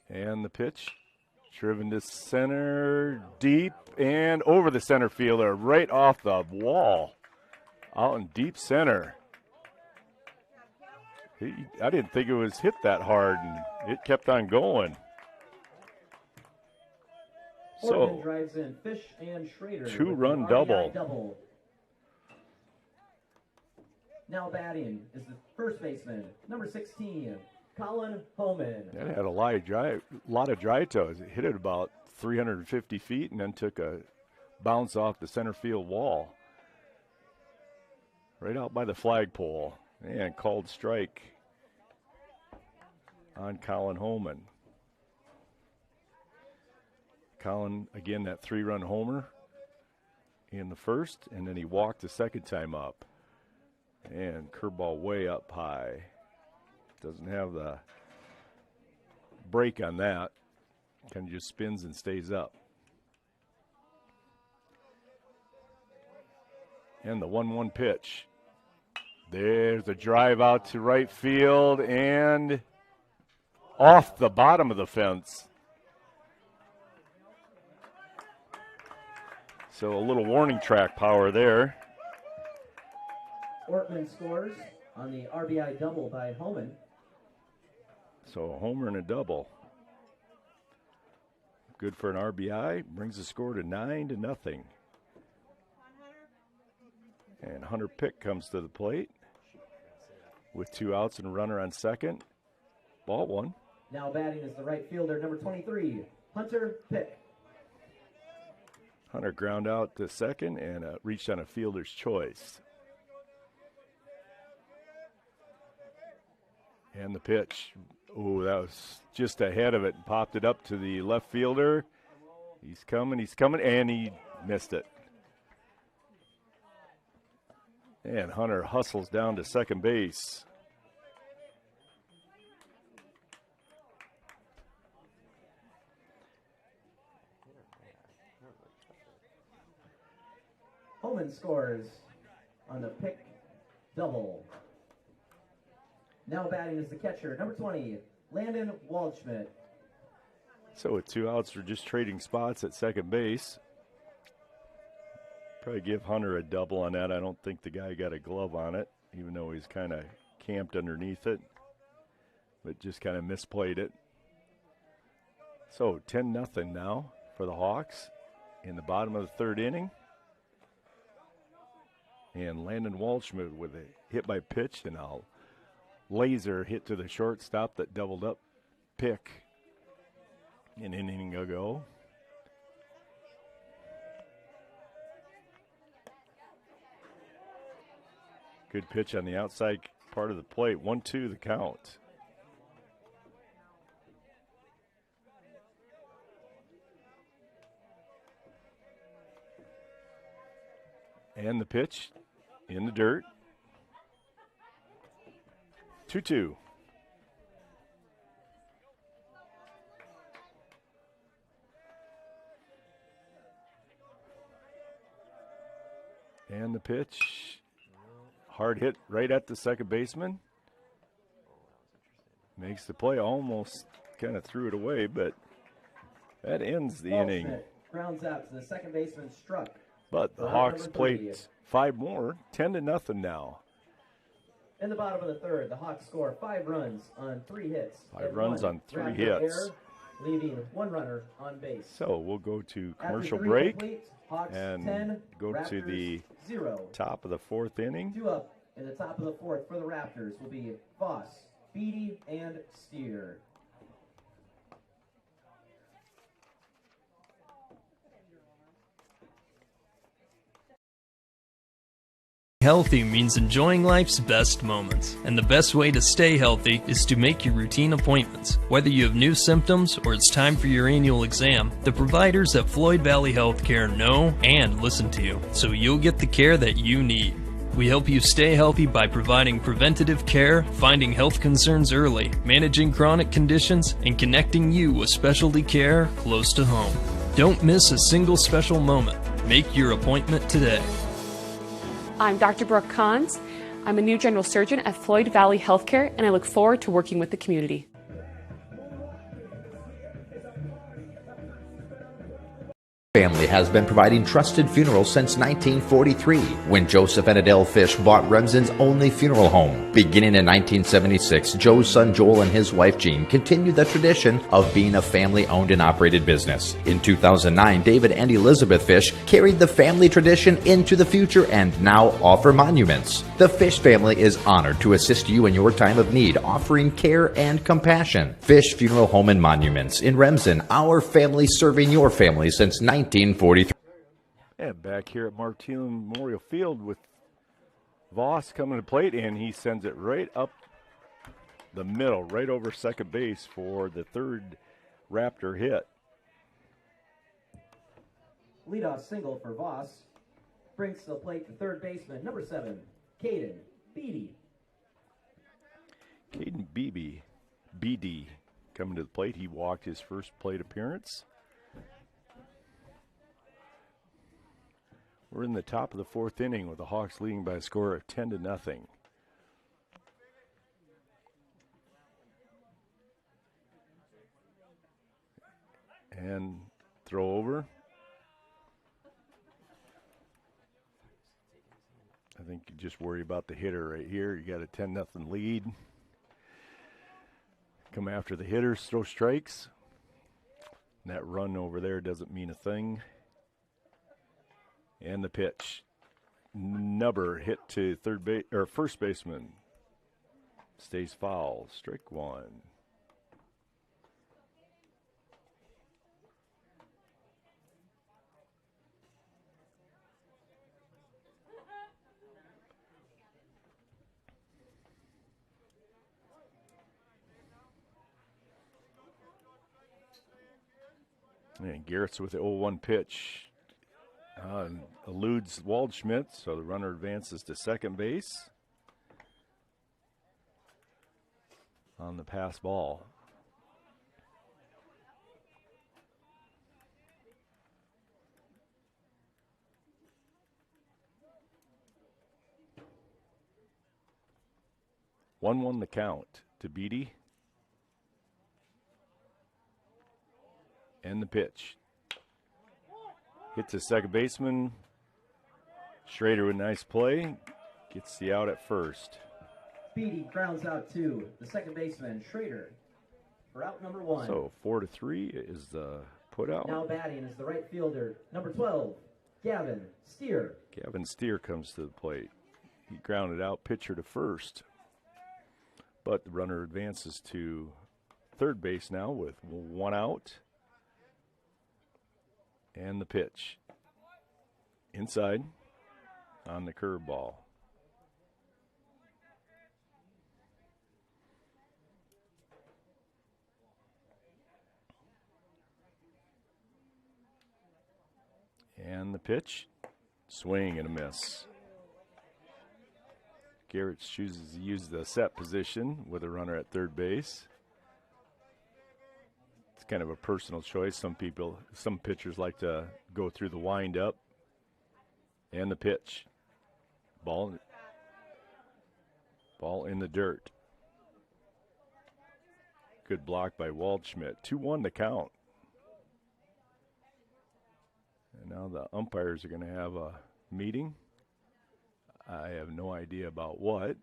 Speaker 1: And the pitch. Driven to center, deep, and over the center fielder, right off the wall. Out in deep center. I didn't think it was hit that hard, and it kept on going.
Speaker 2: Ortman drives in Fish and Schrader.
Speaker 1: 2-run
Speaker 2: with
Speaker 1: double.
Speaker 2: RBI double. Now batting is the first baseman, number 16, Colin Homan.
Speaker 1: That had a lot of dry toes. It hit it about 350 feet and then took a bounce off the center field wall. Right out by the flagpole. And called strike on Colin Homan. Colin, again, that 3-run homer in the first, and then he walked the second time up. And curveball way up high. Doesn't have the break on that. Kind of just spins and stays up. And the 1-1 pitch. There's the drive out to right field and off the bottom of the fence. So a little warning track power there.
Speaker 2: Ortman scores on the RBI double by Homan.
Speaker 1: So a homer and a double. Good for an RBI. Brings the score to 9-0. And Hunter Pick comes to the plate with 2 outs and a runner on second. Ball 1.
Speaker 2: Now batting is the right fielder, number 23, Hunter Pick.
Speaker 1: Hunter ground out to second and reached on a fielder's choice. And the pitch. Oh, that was just ahead of it. Popped it up to the left fielder. He's coming, and he missed it. And Hunter hustles down to second base.
Speaker 2: Homan scores on the Pick double. Now batting is the catcher, number 20, Landon Waldschmidt.
Speaker 1: So with 2 outs, we're just trading spots at second base. Probably give Hunter a double on that. I don't think the guy got a glove on it, even though he's kind of camped underneath it, but just kind of misplayed it. So 10-0 now for the Hawks in the bottom of the third inning. And Landon Waldschmidt with a hit by pitch and a laser hit to the shortstop that doubled up Pick an inning ago. Good pitch on the outside part of the plate. 1-2 the count. And the pitch in the dirt. 2-2. And the pitch. Hard hit right at the second baseman. Makes the play, almost kind of threw it away, but that ends the inning.
Speaker 2: Grounds out to the second baseman, Struck.
Speaker 1: But the Hawks played 5 more, 10-0 now.
Speaker 2: In the bottom of the third, the Hawks score 5 runs on 3 hits.
Speaker 1: 5 runs on 3
Speaker 2: Raptor
Speaker 1: hits.
Speaker 2: error, leaving 1 runner on base.
Speaker 1: So we'll go to commercial
Speaker 2: After 3
Speaker 1: break
Speaker 2: complete, Hawks
Speaker 1: and
Speaker 2: 10,
Speaker 1: go to
Speaker 2: Raptors
Speaker 1: the
Speaker 2: 0.
Speaker 1: top of the 4th inning.
Speaker 2: 2 up in the top of the 4th for the Raptors will be Voss, Beatty, and Steer.
Speaker 6: Healthy means enjoying life's best moments, and the best way to stay healthy is to make your routine appointments. Whether you have new symptoms or it's time for your annual exam, the providers at Floyd Valley Healthcare know and listen to you, so you'll get the care that you need. We help you stay healthy by providing preventative care, finding health concerns early, managing chronic conditions, and connecting you with specialty care close to home. Don't miss a single special moment. Make your appointment today.
Speaker 8: I'm Dr. Brooke Kahns. I'm a new general surgeon at Floyd Valley Healthcare, and I look forward to working with the community.
Speaker 9: Family has been providing trusted funerals since 1943, when Joseph and Adele Fish bought Remsen's only funeral home. Beginning in 1976, Joe's son Joel and his wife Jean continued the tradition of being a family-owned and operated business. In 2009, David and Elizabeth Fish carried the family tradition into the future and now offer monuments. The Fish family is honored to assist you in your time of need, offering care and compassion. Fish Funeral Home and Monuments in Remsen, our family serving your family since 1943.
Speaker 1: And back here at Marv Thielen Memorial Field with Voss coming to plate, and he sends it right up the middle, right over second base for the 3rd Raptor hit.
Speaker 2: Leadoff single for Voss brings to the plate the 3rd baseman, number 7, Caden Beatty.
Speaker 1: Caden Beatty coming to the plate. He walked his first plate appearance. We're in the top of the 4th inning with the Hawks leading by a score of 10-0. And throw over. I think you just worry about the hitter right here. You got a 10-0 lead. Come after the hitters, throw strikes. And that run over there doesn't mean a thing. And the pitch. Nubber hit to first baseman. Stays foul. Strike 1. And Garrett's with the 0-1 pitch. Eludes Waldschmidt, so the runner advances to second base on the pass ball. One the count to Beatty. And the pitch. Hits the second baseman. Schrader with a nice play. Gets the out at first.
Speaker 2: Beatty grounds out to the second baseman, Schrader, for out number 1.
Speaker 1: So 4-3 is the put out.
Speaker 2: Now batting is the right fielder, number 12, Gavin Steer.
Speaker 1: Gavin Steer comes to the plate. He grounded out, pitcher to first. But the runner advances to third base now with 1 out. And the pitch. Inside on the curveball. And the pitch. Swing and a miss. Garrett chooses to use the set position with a runner at third base. It's kind of a personal choice. Some pitchers like to go through the windup and the pitch. Ball in the dirt. Good block by Waldschmidt. 2-1 to count. And now the umpires are going to have a meeting. I have no idea about what.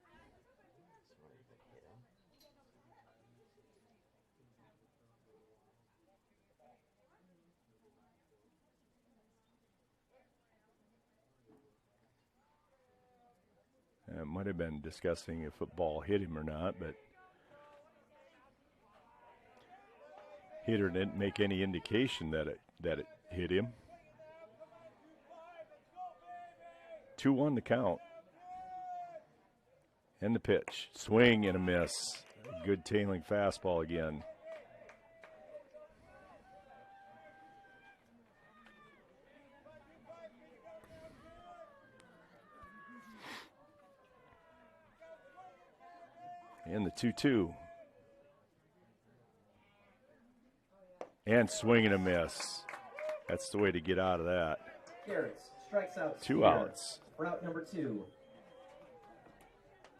Speaker 1: It might have been discussing if a ball hit him or not, but hitter didn't make any indication that it hit him. 2-1 to count. And the pitch. Swing and a miss. Good tailing fastball again. And the 2-2. And swing and a miss. That's the way to get out of that.
Speaker 2: Garrett strikes out.
Speaker 1: 2 outs.
Speaker 2: Route number 2.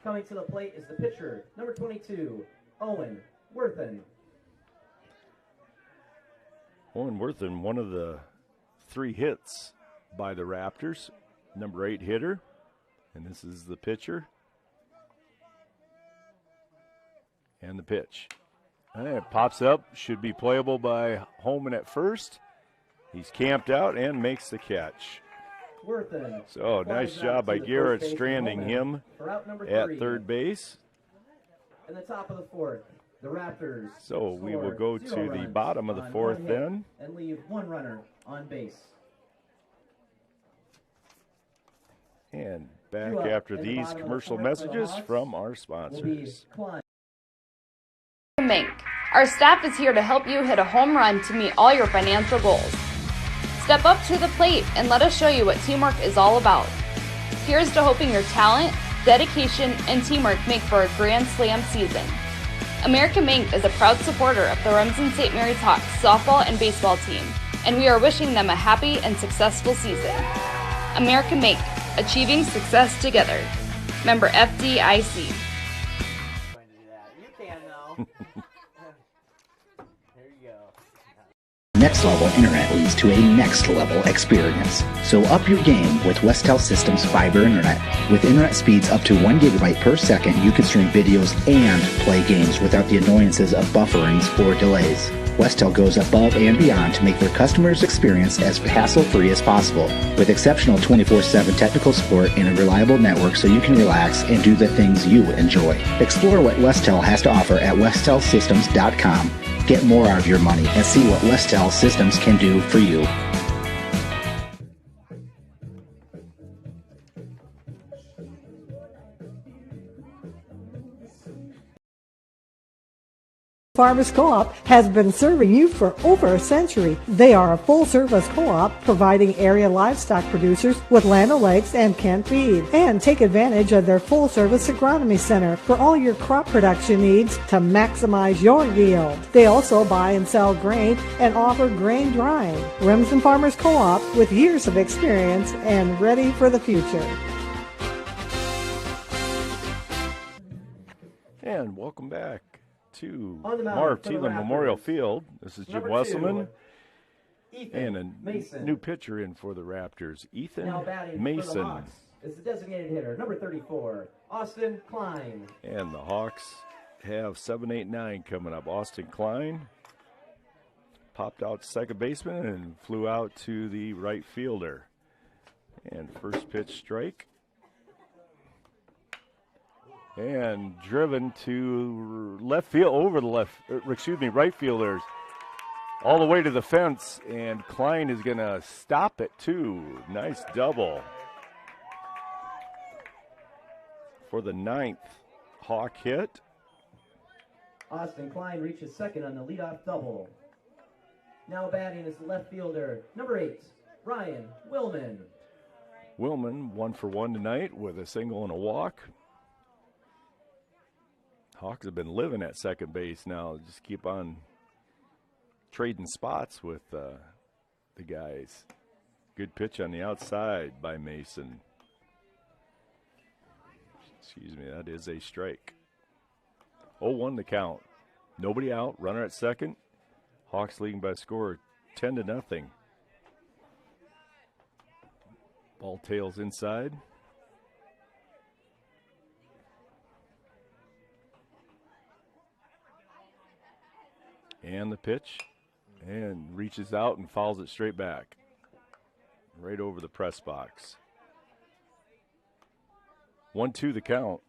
Speaker 2: Coming to the plate is the pitcher, number 22, Owen Worthen.
Speaker 1: Owen Worthen, one of the 3 hits by the Raptors, number 8 hitter, and this is the pitcher. And the pitch. And it pops up, should be playable by Holman at first. He's camped out and makes the catch.
Speaker 2: Worthen.
Speaker 1: So nice job by Garrett stranding him at third base.
Speaker 2: In the top of the 4th, the Raptors.
Speaker 1: So we will go to the bottom of the 4th then.
Speaker 2: And leave 1 runner on base.
Speaker 1: And back after these commercial messages from our sponsors.
Speaker 10: Mink. Our staff is here to help you hit a home run to meet all your financial goals. Step up to the plate and let us show you what teamwork is all about. Here's to hoping your talent, dedication, and teamwork make for a grand slam season. American Mink is a proud supporter of the Remsen St. Mary's Hawks softball and baseball team, and we are wishing them a happy and successful season. American Mink, achieving success together. Member FDIC.
Speaker 7: You can though. There you go.
Speaker 3: Next level internet leads to a next level experience. So up your game with Westel Systems Fiber Internet. With internet speeds up to 1 gigabyte per second, you can stream videos and play games without the annoyances of bufferings or delays. Westel goes above and beyond to make their customers' experience as hassle-free as possible, with exceptional 24/7 technical support and a reliable network so you can relax and do the things you enjoy. Explore what Westel has to offer at westelsystems.com. Get more out of your money and see what Westel Systems can do for you.
Speaker 4: Farmers Co-op has been serving you for over a century. They are a full-service co-op providing area livestock producers with Land O'Lakes and canned feed. And take advantage of their full-service agronomy center for all your crop production needs to maximize your yield. They also buy and sell grain and offer grain drying. Remsen Farmers Co-op with years of experience and ready for the future.
Speaker 1: And welcome back to
Speaker 2: On the
Speaker 1: Marv
Speaker 2: mound for the
Speaker 1: Thielen
Speaker 2: Raptors.
Speaker 1: Memorial Field. This is Jim
Speaker 2: Number
Speaker 1: Wesselman
Speaker 2: 2, Ethan
Speaker 1: and a
Speaker 2: Mason.
Speaker 1: new pitcher in for the Raptors, Ethan
Speaker 2: Now batting for the
Speaker 1: Mason.
Speaker 2: Hawks is the designated hitter, number 34, Austin Klein.
Speaker 1: And the Hawks have 7, 8, 9 coming up. Austin Klein popped out to second baseman and flew out to the right fielder. And first pitch strike. And driven to left field, over the right fielders, all the way to the fence, and Klein is going to stop it too. Nice double for the 9th Hawk hit.
Speaker 2: Austin Klein reaches second on the leadoff double. Now batting is the left fielder, number 8, Ryan Willman.
Speaker 1: Willman 1 for 1 tonight with a single and a walk. Hawks have been living at second base now. Just keep on trading spots with the guys. Good pitch on the outside by Mason. Excuse me, that is a strike. 0-1 the count. Nobody out, runner at second. Hawks leading by a score of 10-0. Ball tails inside. And the pitch. And reaches out and fouls it straight back. Right over the press box. 1-2 the count.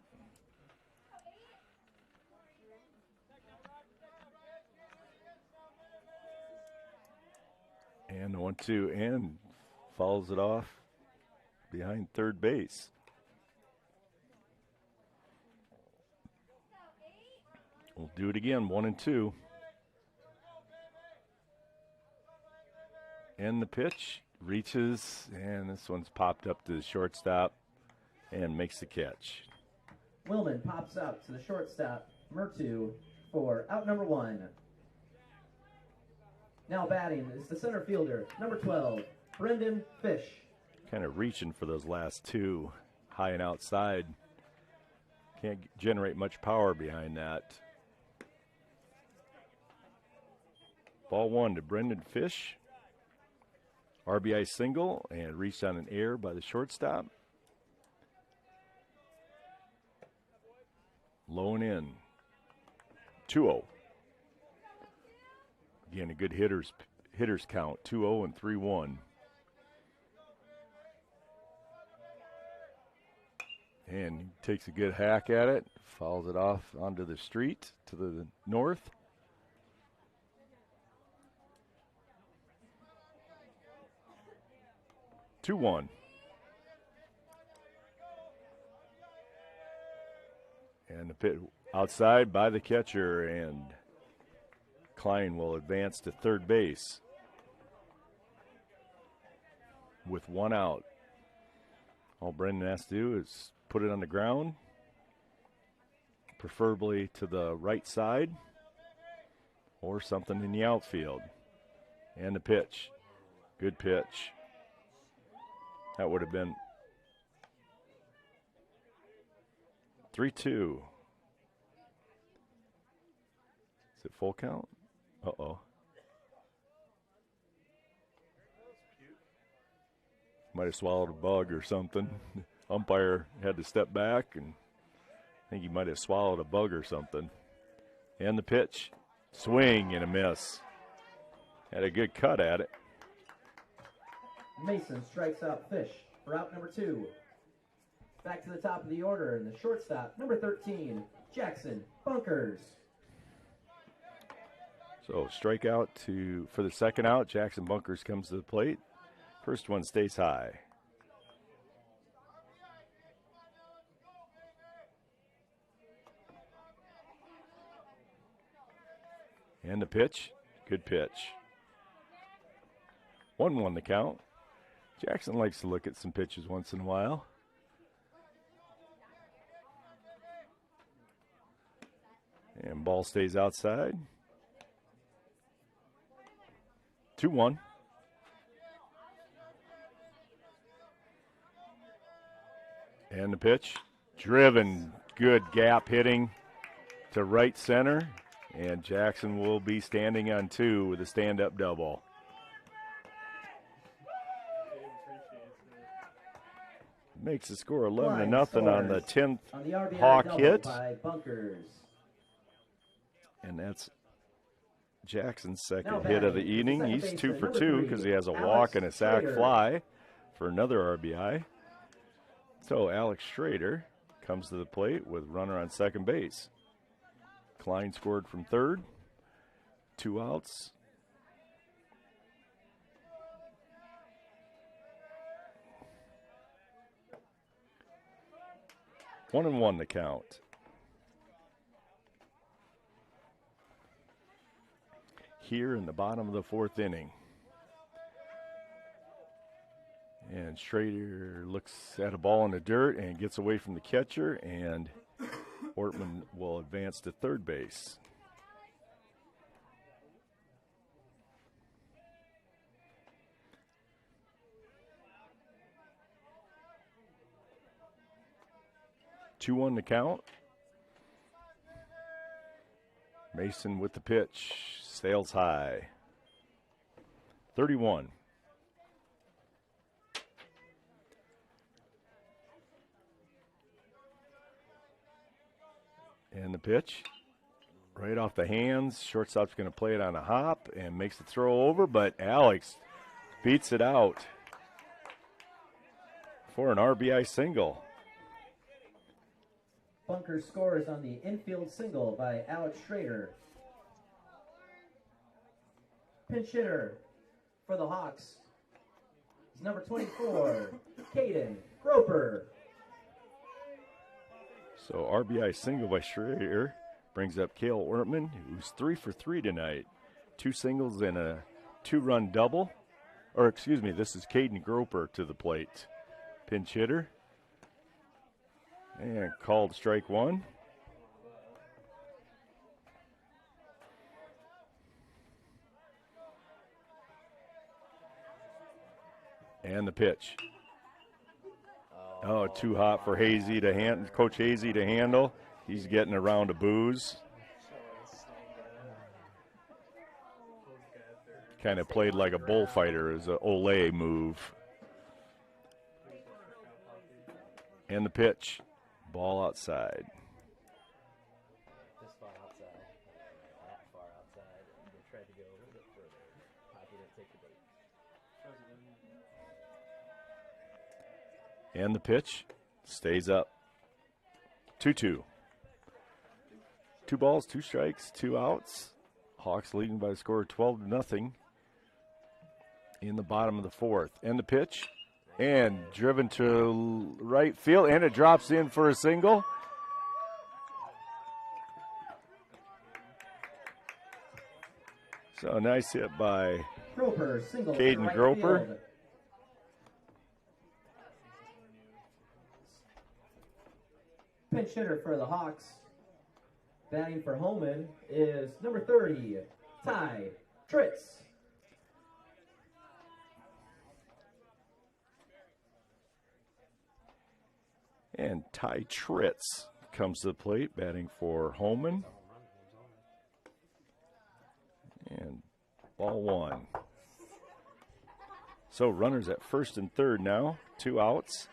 Speaker 1: And the 1-2 and fouls it off behind third base. We'll do it again, 1-2. And the pitch reaches, and this one's popped up to the shortstop and makes the catch.
Speaker 2: Willman pops up to the shortstop, Murtu, for out number 1. Now batting is the center fielder, number 12, Brendan Fish.
Speaker 1: Kind of reaching for those last two, high and outside. Can't generate much power behind that. Ball 1 to Brendan Fish. RBI single and reached on an error by the shortstop. Low and in. 2-0. Again, a good hitters count. 2-0 and 3-1. And he takes a good hack at it. Fouls it off onto the street to the north. Two-one. And the pit outside by the catcher, and Klein will advance to third base with 1 out. All Brendan has to do is put it on the ground, preferably to the right side or something in the outfield. And the pitch. Good pitch. That would have been 3-2. Is it full count? Uh-oh. Might have swallowed a bug or something. Umpire had to step back, and I think he might have swallowed a bug or something. And the pitch. Swing and a miss. Had a good cut at it.
Speaker 2: Mason strikes out Fish for out number 2. Back to the top of the order, and the shortstop, number 13, Jackson Bunkers.
Speaker 1: So strikeout for the second out. Jackson Bunkers comes to the plate. First one stays high. And the pitch. Good pitch. 1-1 the count. Jackson likes to look at some pitches once in a while. And ball stays outside. 2-1. And the pitch. Driven. Good gap hitting to right center. And Jackson will be standing on 2 with a stand-up double. Makes the score 11-0 on the 10th Hawk hit. And that's Jackson's second hit of the evening. He's 2 for 2 because he has a walk and a sac fly for another RBI. So Alex Schrader comes to the plate with runner on second base. Klein scored from third. 2 outs. One and 1 the count. Here in the bottom of the 4th inning. And And Schrader looks at a ball in the dirt and gets away from the catcher, and Ortman will advance to third base. Two on the count. Mason with the pitch, sails high. 31. And the pitch, right off the hands. Shortstop's going to play it on a hop and makes the throw over, but Alex beats it out for an RBI single.
Speaker 2: Bunker scores on the infield single by Alex Schrader. Pinch hitter for the Hawks is number 24, Caden Groper.
Speaker 1: So RBI single by Schrader brings up Cale Ortman, who's 3 for 3 tonight. 2 singles and a 2-run double. Or excuse me, this is Caden Groper to the plate. Pinch hitter. And called strike one. And the pitch. Oh, too hot for Hazy to Coach Hazy to handle. He's getting a round of boos. Kind of played like a bullfighter as an Olay move. And the pitch. Ball outside.
Speaker 2: This far outside. That far outside. They tried to go a little bit further. Poppy didn't take the bait.
Speaker 1: And the pitch stays up. 2-2. 2 balls, 2 strikes, 2 outs. Hawks leading by a score of 12-0 in the bottom of the 4th. And the pitch. And driven to right field, and it drops in for a single. So a nice hit by
Speaker 2: Groper, single
Speaker 1: Caden
Speaker 2: right
Speaker 1: Groper.
Speaker 2: Field. Pinch hitter for the Hawks. Batting for Holman is number 30, Ty Tritz.
Speaker 1: And Ty Tritz comes to the plate, batting for Holman. And ball 1. So runners at first and third now, 2 outs.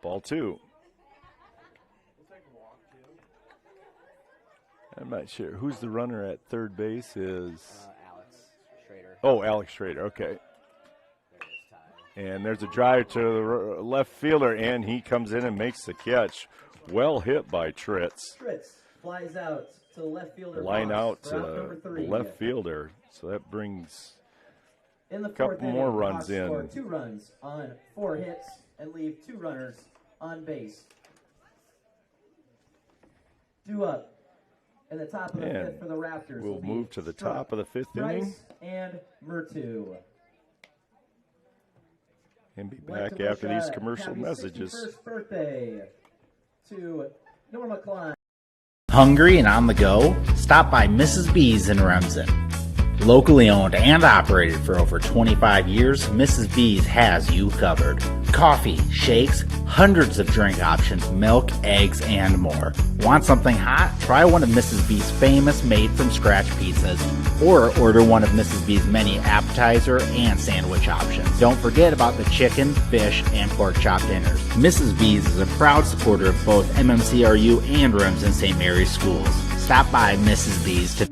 Speaker 1: Ball 2. I'm not sure. Who's the runner at third base is?
Speaker 7: Alex Schrader.
Speaker 1: Oh, Alex Schrader, okay. And there's a drive to the left fielder, and he comes in and makes the catch. Well hit by Tritz.
Speaker 2: Tritz flies out to the left fielder.
Speaker 1: Line out
Speaker 2: to
Speaker 1: to the left fielder. So that brings
Speaker 2: in the
Speaker 1: a couple
Speaker 2: inning,
Speaker 1: more runs
Speaker 2: Hawks
Speaker 1: in.
Speaker 2: Score 2 runs on 4 hits and leave 2 runners on base. 2 up in the top of the 5th for the Raptors.
Speaker 1: We'll
Speaker 2: will
Speaker 1: move to the top of the 5th inning.
Speaker 2: And Murtu.
Speaker 1: And be back after these commercial messages.
Speaker 2: First birthday to Norma Klein.
Speaker 3: Hungry and on the go? Stop by Mrs. B's in Remsen. Locally owned and operated for over 25 years, Mrs. B's has you covered. Coffee, shakes, hundreds of drink options, milk, eggs, and more. Want something hot? Try one of Mrs. B's famous made-from-scratch pizzas, or order one of Mrs. B's many appetizer and sandwich options. Don't forget about the chicken, fish, and pork chop dinners. Mrs. B's is a proud supporter of both MMCRU and Remsen St. Mary's schools. Stop by Mrs. B's to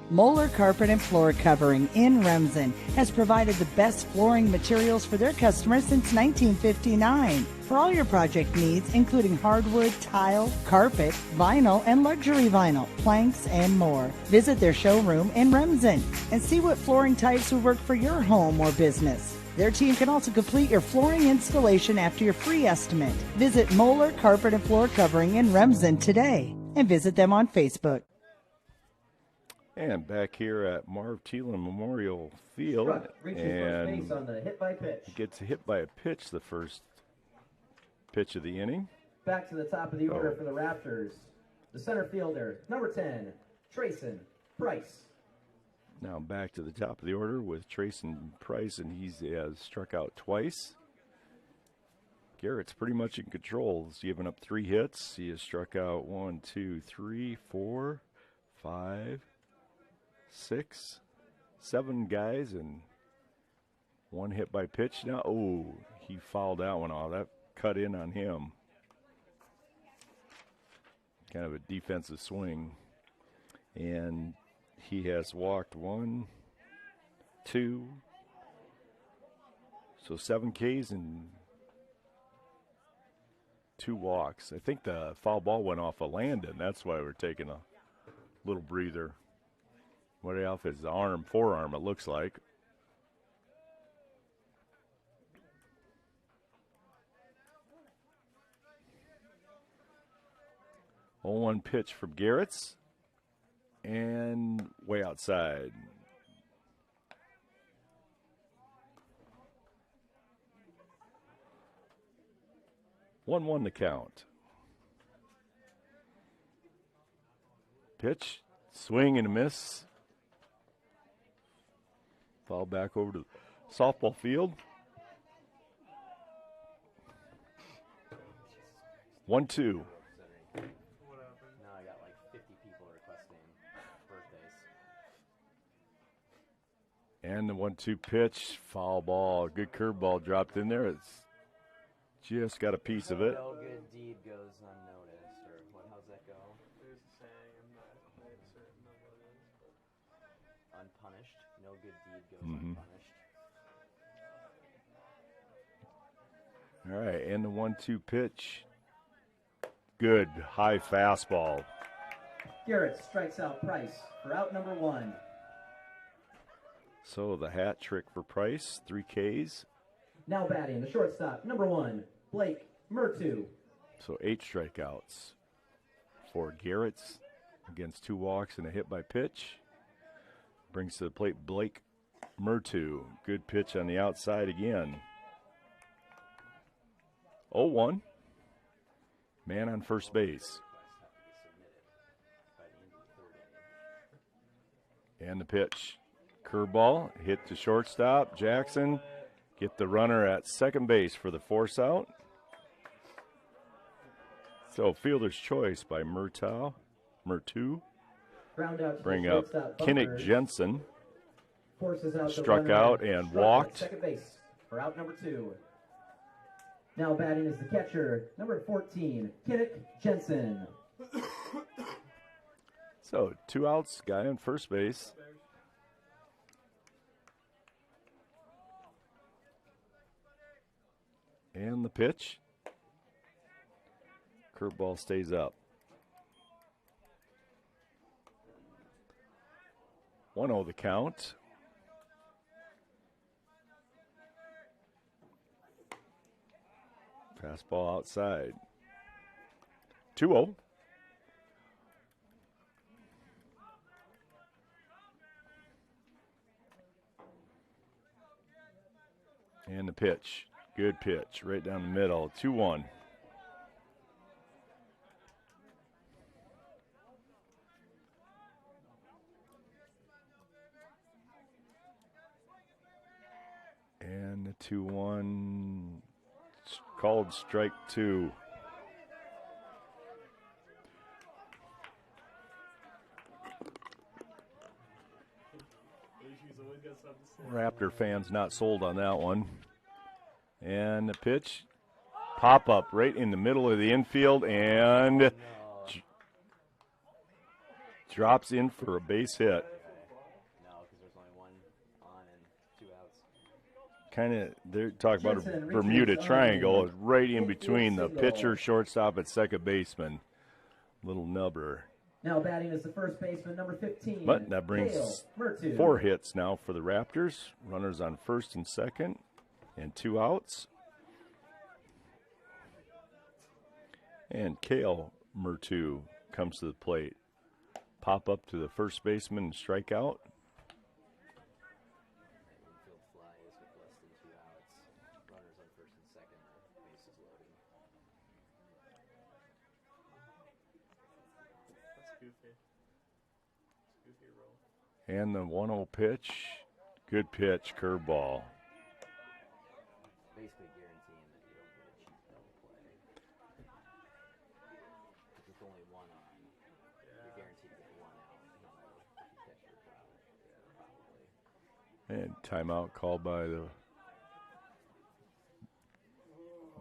Speaker 5: Moeller Carpet and Floor Covering in Remsen has provided the best flooring materials for their customers since 1959. For all your project needs, including hardwood, tile, carpet, vinyl, and luxury vinyl, planks, and more. Visit their showroom in Remsen and see what flooring types would work for your home or business. Their team can also complete your flooring installation after your free estimate. Visit Moeller Carpet and Floor Covering in Remsen today and visit them on Facebook.
Speaker 1: And back here at Marv Thielen Memorial Field,
Speaker 2: Reaches
Speaker 1: and
Speaker 2: first base on the hit by pitch.
Speaker 1: gets hit by a pitch the first pitch of the inning.
Speaker 2: Back to the top of the order for the Raptors. The center fielder, number 10, Trayson Price.
Speaker 1: Now back to the top of the order with Trayson Price, and he has struck out twice. Garrett's pretty much in control. He's given up 3 hits. He has struck out 1, 2, 3, 4, 5, 6, 7 guys, and 1 hit by pitch. Now, oh, he fouled that one off. That cut in on him. Kind of a defensive swing. And he has walked 1, 2, so 7 Ks and 2 walks. I think the foul ball went off of Landon. That's why we're taking a little breather. Went off his forearm, it looks like. Oh, 1 pitch from Garrett's. And way outside. One the count. Pitch, swing and a miss. Foul back over to the softball field. 1-2. And the 1-2 pitch, foul ball, good curveball dropped in there. It's just got a piece of it.
Speaker 7: No good deed goes unnoticed, or what? How's that go?
Speaker 11: There's a saying, I'm not certain of what it is, but
Speaker 7: Unpunished. No good deed goes unpunished.
Speaker 1: All right, and the 1-2 pitch, good high fastball.
Speaker 2: Garrett strikes out Price for out number 1.
Speaker 1: So the hat trick for Price, 3 Ks.
Speaker 2: Now batting, the shortstop, number 1, Blake Murtu.
Speaker 1: So 8 strikeouts for Garrett's against 2 walks and a hit by pitch. Brings to the plate Blake Murtu. Good pitch on the outside again. 0-1. Man on first base. And the pitch. Curveball, hit to shortstop. Jackson get the runner at second base for the force out. So fielder's choice by Murtu.
Speaker 2: Ground out to
Speaker 1: Bring
Speaker 2: the
Speaker 1: up
Speaker 2: shortstop,
Speaker 1: Kinnick
Speaker 2: Bunkers.
Speaker 1: Jensen.
Speaker 2: Forces out the
Speaker 1: Struck
Speaker 2: runner
Speaker 1: out
Speaker 2: at
Speaker 1: and
Speaker 2: short
Speaker 1: walked.
Speaker 2: at second base for out number 2. Now batting is the catcher, number 14, Kinnick Jensen.
Speaker 1: So 2 outs, guy on first base. And the pitch. Curveball stays up. 1-0 the count. Fastball outside. 2-0. And the pitch. Good pitch right down the middle. 2-1. And the 2-1 called strike 2. Raptor fans not sold on that one. And the pitch, pop up right in the middle of the infield and drops in for a base hit.
Speaker 7: No, because there's only 1 on and 2 outs.
Speaker 1: Kind of, they're talking about a
Speaker 2: Jensen
Speaker 1: Bermuda
Speaker 2: reaches
Speaker 1: Triangle. It's right in
Speaker 2: infield
Speaker 1: between the
Speaker 2: single.
Speaker 1: pitcher, shortstop, and second baseman. Little nubber.
Speaker 2: Now batting is the first baseman, number 15.
Speaker 1: But that brings
Speaker 2: Cale Murtu.
Speaker 1: 4 hits now for the Raptors. Runners on first and second, and 2 outs. And Cale Murtu comes to the plate. pop up to the first baseman and strike out.
Speaker 2: Infield fly is with less than 2 outs. Runners on first and second. The bases loaded.
Speaker 11: That's goofy. Goofy roll.
Speaker 1: And the 1-0 pitch. Good pitch, curveball.
Speaker 2: Basically guaranteeing that you don't get a cheap double play. With only one on, you're guaranteed to get one out. No matter if you catch or drop. Probably.
Speaker 1: And timeout called by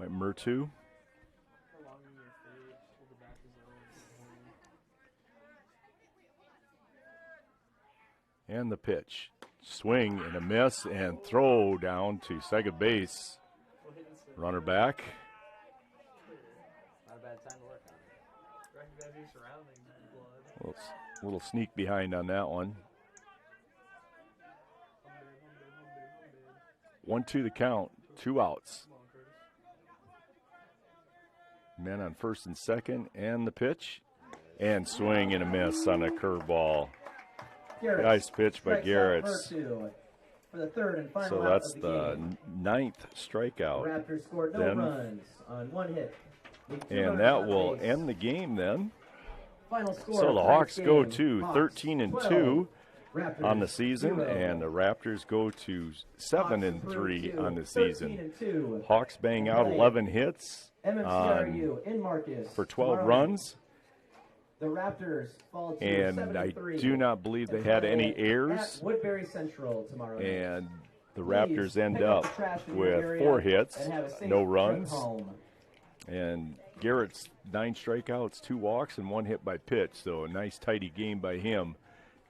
Speaker 1: Murtu.
Speaker 11: Prolonging your fade to the back of zone.
Speaker 1: And the pitch. Swing and a miss and throw down to second base. Runner back.
Speaker 2: Not a bad time to work on it.
Speaker 11: Recognize your surroundings, blood.
Speaker 1: Little sneak behind on that one. 1-2 the count. 2 outs.
Speaker 11: Come on, Curtis.
Speaker 1: Men on first and second, and the pitch. And swing and a miss on a curveball. Nice pitch by Garrett's.
Speaker 2: For the third and final
Speaker 1: So
Speaker 2: out
Speaker 1: that's
Speaker 2: of
Speaker 1: the
Speaker 2: game.
Speaker 1: 9th strikeout.
Speaker 2: Raptors scored no
Speaker 1: Then-
Speaker 2: runs on 1 hit. With 2
Speaker 1: And
Speaker 2: runners
Speaker 1: that
Speaker 2: on
Speaker 1: will
Speaker 2: base.
Speaker 1: end the game then.
Speaker 2: Final score
Speaker 1: So
Speaker 2: of
Speaker 1: the
Speaker 2: tonight's
Speaker 1: Hawks go
Speaker 2: game,
Speaker 1: to
Speaker 2: Hawks
Speaker 1: 13-2
Speaker 2: Raptors
Speaker 1: on the season,
Speaker 2: 0.
Speaker 1: and the Raptors go to 7-3
Speaker 2: Hawks
Speaker 1: on the
Speaker 2: improve
Speaker 1: season.
Speaker 2: 13-2.
Speaker 1: Hawks bang out
Speaker 2: Tonight,
Speaker 1: 11 hits
Speaker 2: MMCRU in Marcus
Speaker 1: for 12
Speaker 2: tomorrow
Speaker 1: runs,
Speaker 2: night. The Raptors fall to
Speaker 1: and
Speaker 2: 7-3
Speaker 1: I do not believe they
Speaker 2: and
Speaker 1: had
Speaker 2: play
Speaker 1: any errors,
Speaker 2: at Woodbury Central tomorrow night.
Speaker 1: and the
Speaker 2: Please
Speaker 1: Raptors end
Speaker 2: pick
Speaker 1: up
Speaker 2: the trash in your
Speaker 1: with
Speaker 2: area
Speaker 1: 4 hits,
Speaker 2: and have a safe
Speaker 1: no
Speaker 2: trip
Speaker 1: runs,
Speaker 2: home.
Speaker 1: and Garrett's 9 strikeouts, 2 walks, and 1 hit by pitch, so a nice tidy game by him.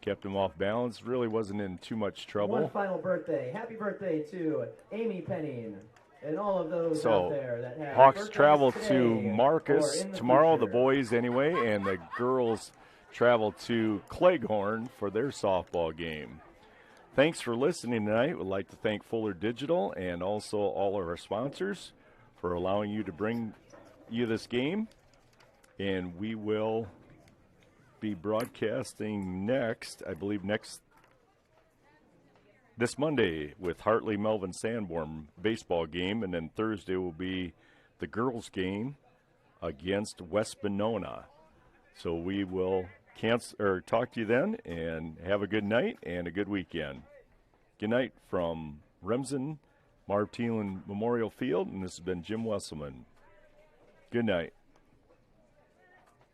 Speaker 1: Kept him off balance, really wasn't in too much trouble.
Speaker 2: One final birthday. Happy birthday to Amy Penning and all of those
Speaker 1: So,
Speaker 2: out there that have
Speaker 1: Hawks
Speaker 2: birthdays
Speaker 1: travel
Speaker 2: today
Speaker 1: to
Speaker 2: or
Speaker 1: Marcus
Speaker 2: in the
Speaker 1: tomorrow,
Speaker 2: future.
Speaker 1: the boys anyway, and the girls travel to Cleghorn for their softball game. Thanks for listening tonight. We'd like to thank Fuller Digital and also all of our sponsors for allowing you to bring you this game. And we will be broadcasting next, I believe this Monday with Hartley Melvin Sanborn baseball game, and then Thursday will be the girls game against West Benona. So we will talk to you then, and have a good night and a good weekend. Good night from Remsen, Marv Thielen Memorial Field, and this has been Jim Wesselman. Good night.